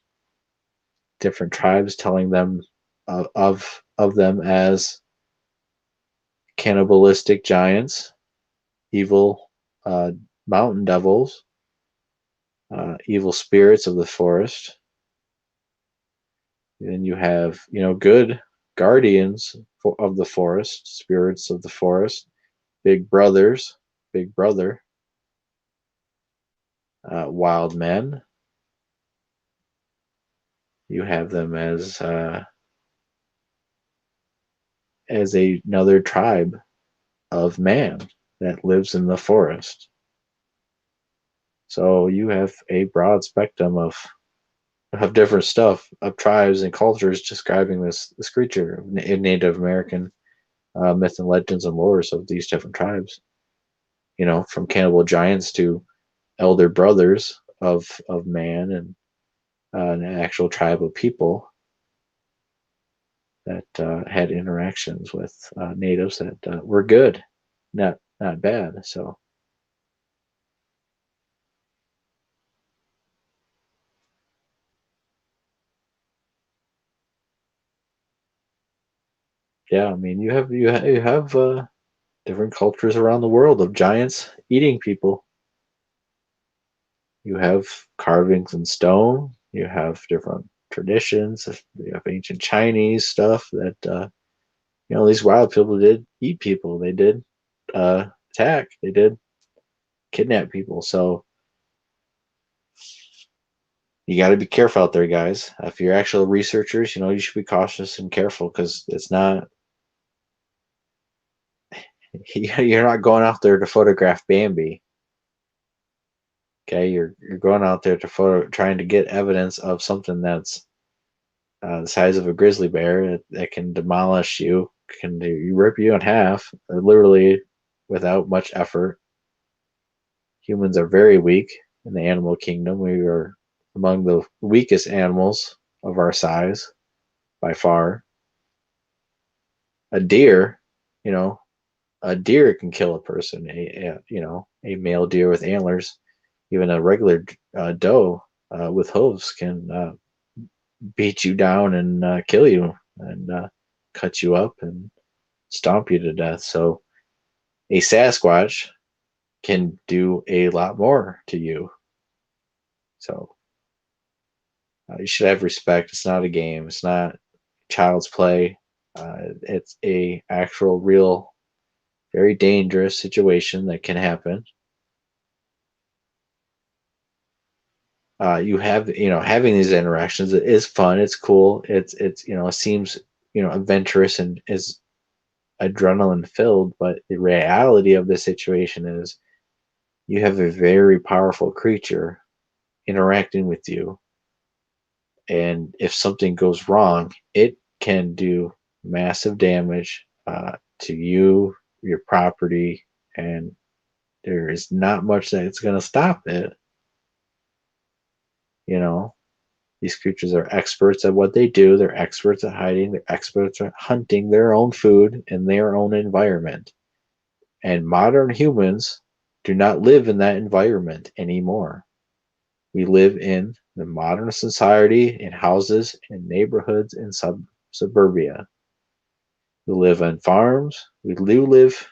different tribes telling them of them as cannibalistic giants, evil mountain devils, evil spirits of the forest. Then you have, good guardians of the forest, spirits of the forest, big brothers, big brother, wild men. You have them as another tribe of man that lives in the forest. So you have a broad spectrum of different stuff, of tribes and cultures describing this creature in Native American myth and legends and lores of these different tribes. From cannibal giants to elder brothers of man and an actual tribe of people that had interactions with natives that were good, not bad. So yeah, I mean, you have different cultures around the world of giants eating people. You have carvings in stone. You have different traditions. You have ancient Chinese stuff that these wild people did eat people. They did attack. They did kidnap people. So you got to be careful out there, guys. If you're actual researchers, you should be cautious and careful because it's not. You're not going out there to photograph Bambi. Okay, you're going out there to trying to get evidence of something that's the size of a grizzly bear that can demolish you, can rip you in half, literally without much effort. Humans are very weak in the animal kingdom. We are among the weakest animals of our size by far. A deer, a deer can kill a person. A male deer with antlers, even a regular doe with hooves can beat you down and kill you and cut you up and stomp you to death. So a Sasquatch can do a lot more to you. So you should have respect. It's not a game. It's not child's play. It's a actual, real, very dangerous situation that can happen. You have, having these interactions. It is fun. It's cool. It seems, adventurous and is adrenaline filled. But the reality of the situation is, you have a very powerful creature interacting with you, and if something goes wrong, it can do massive damage to you, your property, and there is not much that it's going to stop it. These creatures are experts at what they do. They're experts at hiding. They're experts at hunting their own food in their own environment. And modern humans do not live in that environment anymore. We live in the modern society, in houses, in neighborhoods, in suburbia. We live on farms. We do live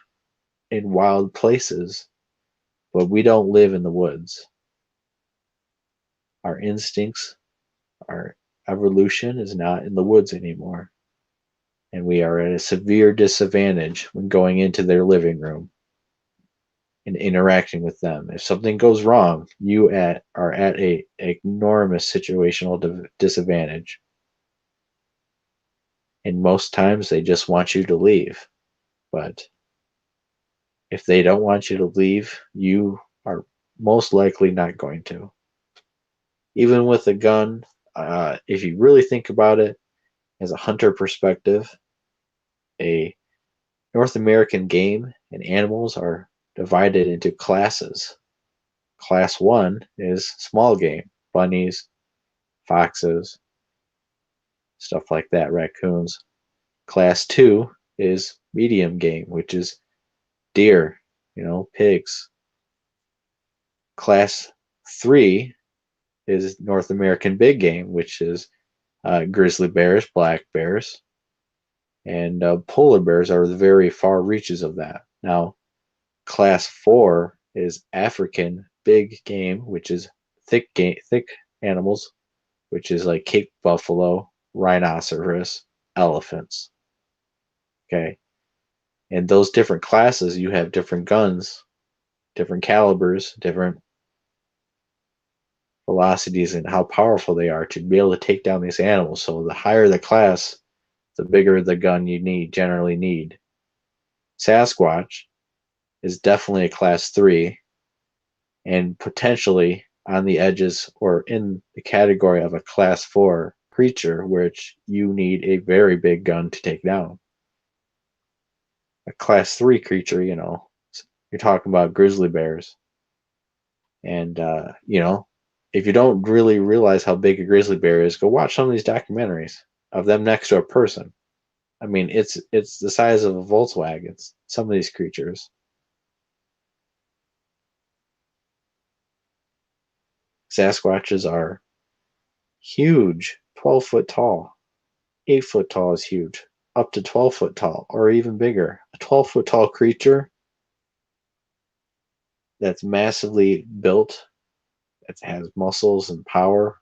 in wild places, but we don't live in the woods. Our instincts, our evolution is not in the woods anymore. And we are at a severe disadvantage when going into their living room and interacting with them. If something goes wrong, you are at a enormous situational disadvantage. And most times they just want you to leave. But if they don't want you to leave, you are most likely not going to. Even with a gun, if you really think about it as a hunter perspective, a North American game and animals are divided into classes. Class 1 is small game, bunnies, foxes, stuff like that, raccoons. Class 2 is medium game, which is deer, pigs. Class 3 is North American big game, which is grizzly bears, black bears, and polar bears are the very far reaches of that. Now, class 4 is African big game, which is thick animals, which is like Cape buffalo, rhinoceros, elephants. Okay. And those different classes, you have different guns, different calibers, different velocities, and how powerful they are to be able to take down these animals. So the higher the class, the bigger the gun you generally need. Sasquatch is definitely a class 3 and potentially on the edges or in the category of a class 4 creature, which you need a very big gun to take down. A class 3 creature, you're talking about grizzly bears. And, if you don't really realize how big a grizzly bear is, go watch some of these documentaries of them next to a person. I mean, it's the size of a Volkswagen, some of these creatures. Sasquatches are huge, 12 foot tall. 8 foot tall is huge, up to 12 foot tall, or even bigger. A 12 foot tall creature that's massively built, that has muscles and power,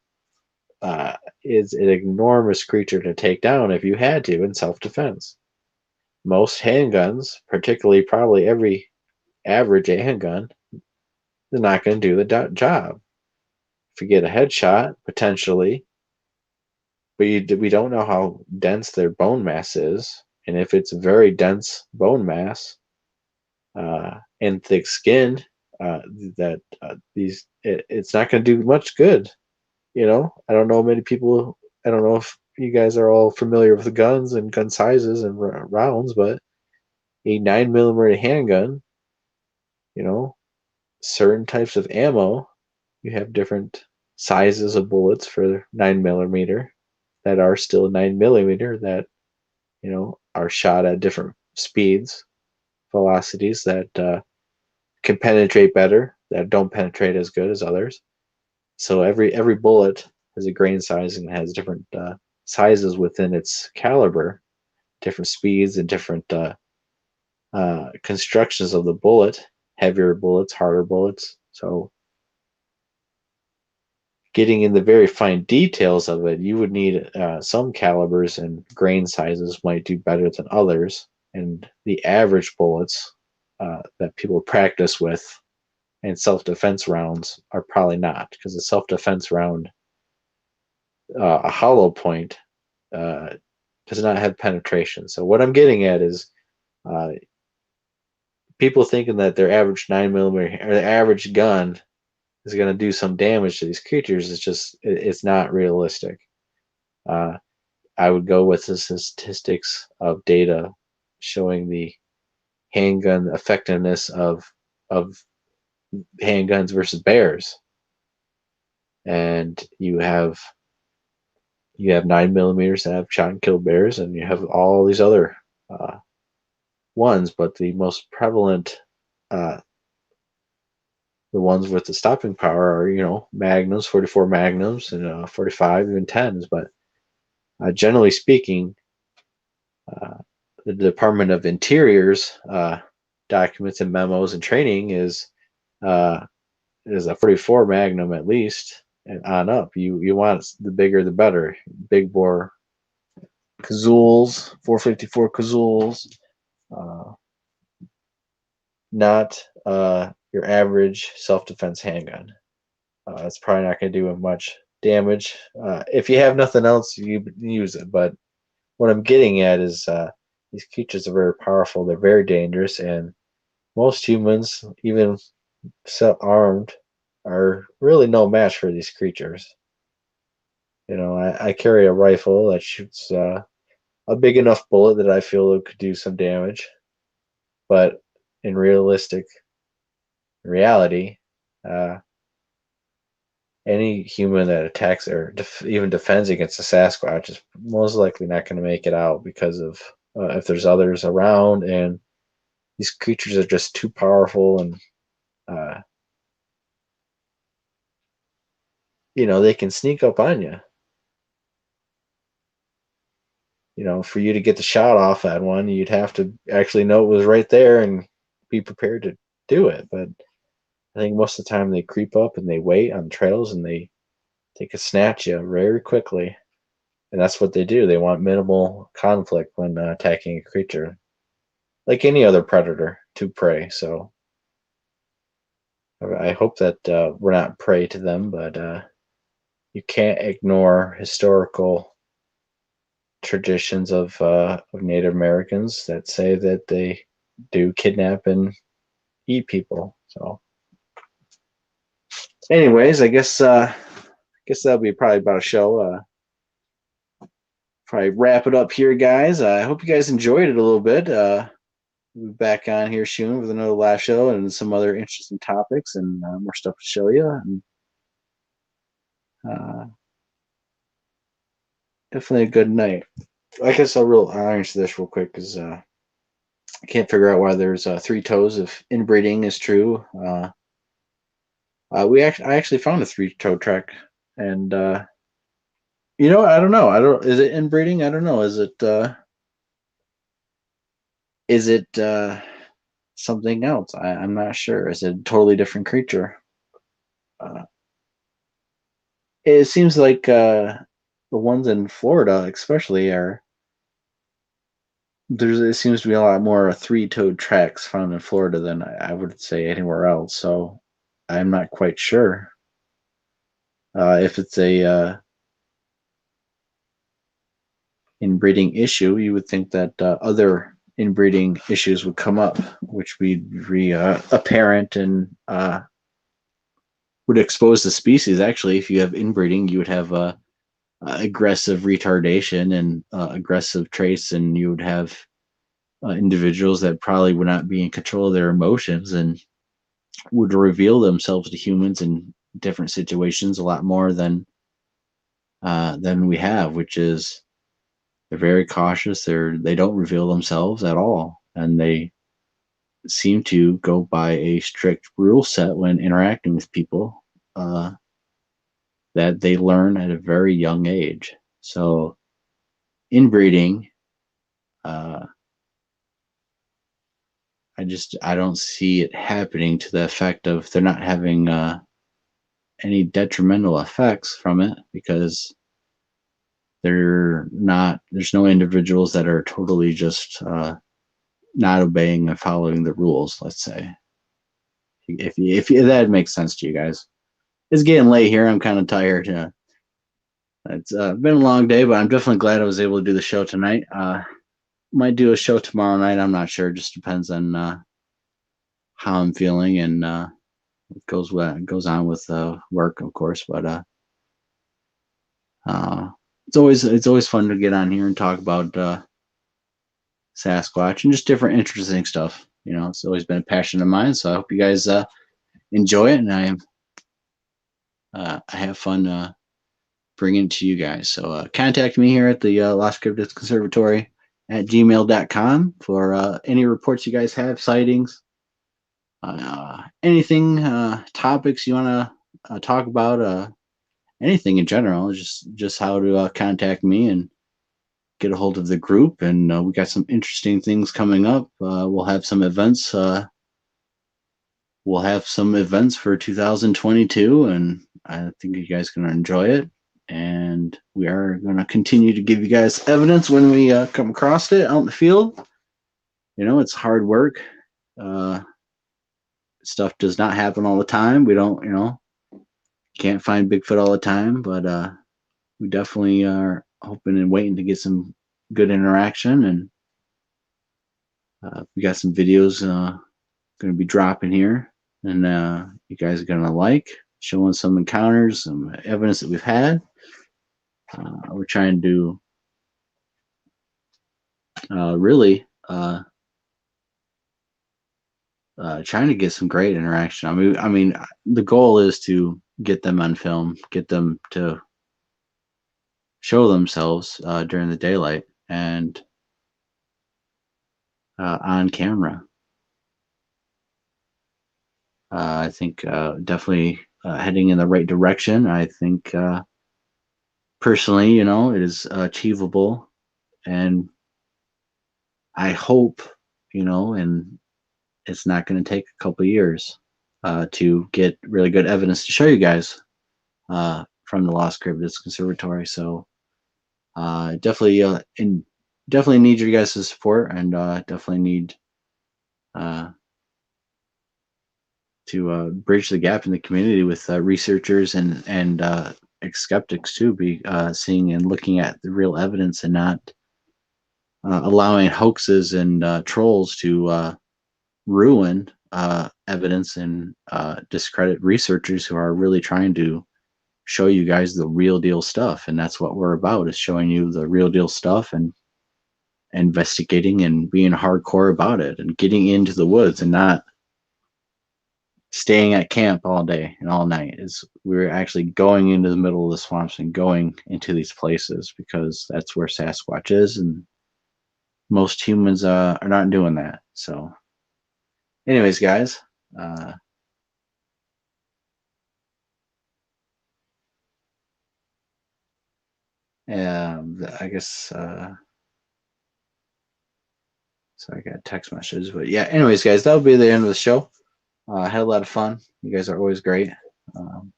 is an enormous creature to take down if you had to in self-defense. Most handguns, particularly probably every average handgun, is not going to do the job. If you get a headshot, potentially, but we don't know how dense their bone mass is, and if it's very dense bone mass and thick skin, it's not going to do much good. I don't know many people. I don't know if you guys are all familiar with the guns and gun sizes and rounds, but a 9mm handgun, certain types of ammo, you have different sizes of bullets for 9mm that are still 9mm that are shot at different speeds, velocities that can penetrate better, that don't penetrate as good as others. So every bullet has a grain size and has different sizes within its caliber, different speeds and different constructions of the bullet, heavier bullets, harder bullets. So getting in the very fine details of it, you would need some calibers and grain sizes might do better than others. And the average bullets that people practice with and self-defense rounds are probably not, because a self-defense round, a hollow point, does not have penetration. So what I'm getting at is people thinking that their average 9mm or the average gun is going to do some damage to these creatures. It's not realistic. I would go with the statistics of data showing the handgun effectiveness of handguns versus bears. And you have 9mm that have shot and killed bears, and you have all these other ones, but the most prevalent, the ones with the stopping power are, magnums, 44 magnums, and 45, even 10s. But generally speaking, the Department of Interior's documents and memos and training is a 44 magnum at least, and on up. You want the bigger the better. Big bore Kazools, 454 Kazools, not your average self-defense handgun. It's probably not going to do much damage. If you have nothing else, you use it. But what I'm getting at is these creatures are very powerful. They're very dangerous, and most humans, even armed, are really no match for these creatures. I carry a rifle that shoots a big enough bullet that I feel it could do some damage. But in reality, any human that attacks or even defends against a Sasquatch is most likely not going to make it out, because of if there's others around, and these creatures are just too powerful, and they can sneak up on you. For you to get the shot off at one, you'd have to actually know it was right there and be prepared to do it. But I think most of the time they creep up and they wait on trails and they can snatch you very quickly. And that's what they do. They want minimal conflict when attacking a creature, like any other predator to prey. So I hope that we're not prey to them, but you can't ignore historical traditions of Native Americans that say that they do kidnap and eat people. So, anyways, I guess that'll be probably about a show. Probably wrap it up here, guys. I hope you guys enjoyed it a little bit. We'll be back on here soon with another live show and some other interesting topics and more stuff to show you. And, definitely a good night. I guess I'll answer this real quick because I can't figure out why there's 3 toes if inbreeding is true. I actually found a 3-toe track, and I don't know. Is it inbreeding? I don't know. Is it something else? I'm not sure. Is it a totally different creature? It seems like the ones in Florida, especially, it seems to be a lot more 3-toed tracks found in Florida than I would say anywhere else. So I'm not quite sure if it's a inbreeding issue. You would think that other inbreeding issues would come up, which would be apparent and would expose the species. Actually, if you have inbreeding, you would have aggressive retardation and aggressive traits, and you would have individuals that probably would not be in control of their emotions and would reveal themselves to humans in different situations a lot more than we have, which is they're very cautious. They don't reveal themselves at all, and they seem to go by a strict rule set when interacting with people that they learn at a very young age. So inbreeding, I don't see it happening to the effect of they're not having any detrimental effects from it, because there's no individuals that are totally just not obeying and following the rules, let's say. If that makes sense to you guys. It's getting late here. I'm kind of tired. It's been a long day, but I'm definitely glad I was able to do the show tonight. Might do a show tomorrow night. I'm not sure. It just depends on how I'm feeling and what goes on with work, of course. But it's always fun to get on here and talk about Sasquatch and just different interesting stuff. It's always been a passion of mine. So I hope you guys enjoy it, and I have fun bringing it to you guys. So contact me here at the Lost Cryptids Conservatory at gmail.com for any reports you guys have, sightings, anything, topics you want to talk about, anything in general, just how to contact me and get a hold of the group. And we got some interesting things coming up. We'll have some events. We'll have some events for 2022, and I think you guys are going to enjoy it. And we are going to continue to give you guys evidence when we come across it out in the field. It's hard work. Stuff does not happen all the time. We don't, can't find Bigfoot all the time, but we definitely are hoping and waiting to get some good interaction. And we got some videos going to be dropping here, and you guys are going to showing some encounters, some evidence that we've had. We're trying to really trying to get some great interaction. I mean, the goal is to get them on film, get them to show themselves during the daylight and on camera. I think definitely heading in the right direction. I think personally, it is achievable, and I hope, and it's not going to take a couple of years.
to get really good evidence to show you guys from the Lost Cryptids Conservatory. So definitely definitely need your guys' support, and definitely need to bridge the gap in the community with researchers and skeptics too, be seeing and looking at the real evidence and not allowing hoaxes and trolls to ruin evidence and discredit researchers who are really trying to show you guys the real deal stuff. And that's what we're about, is showing you the real deal stuff and investigating and being hardcore about it and getting into the woods and not staying at camp all day and all night. Is we're actually going into the middle of the swamps and going into these places, because that's where Sasquatch is, and most humans are not doing that. So anyways, guys, I guess so I got text messages, but yeah, anyways, guys, that'll be the end of the show. I had a lot of fun. You guys are always great. Hope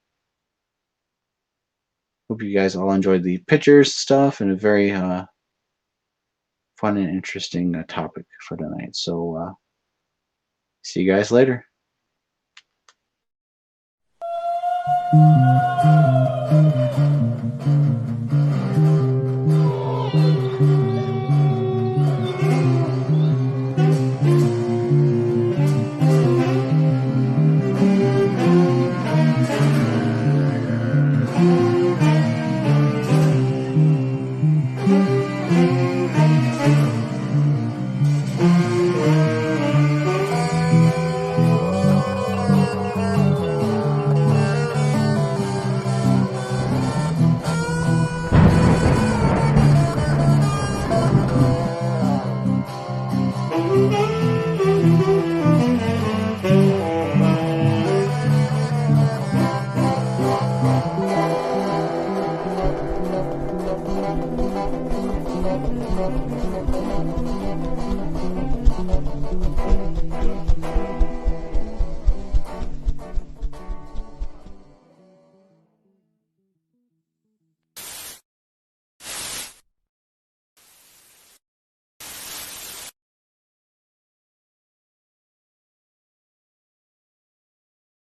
you guys all enjoyed the pictures stuff, and a very fun and interesting topic for tonight. So see you guys later.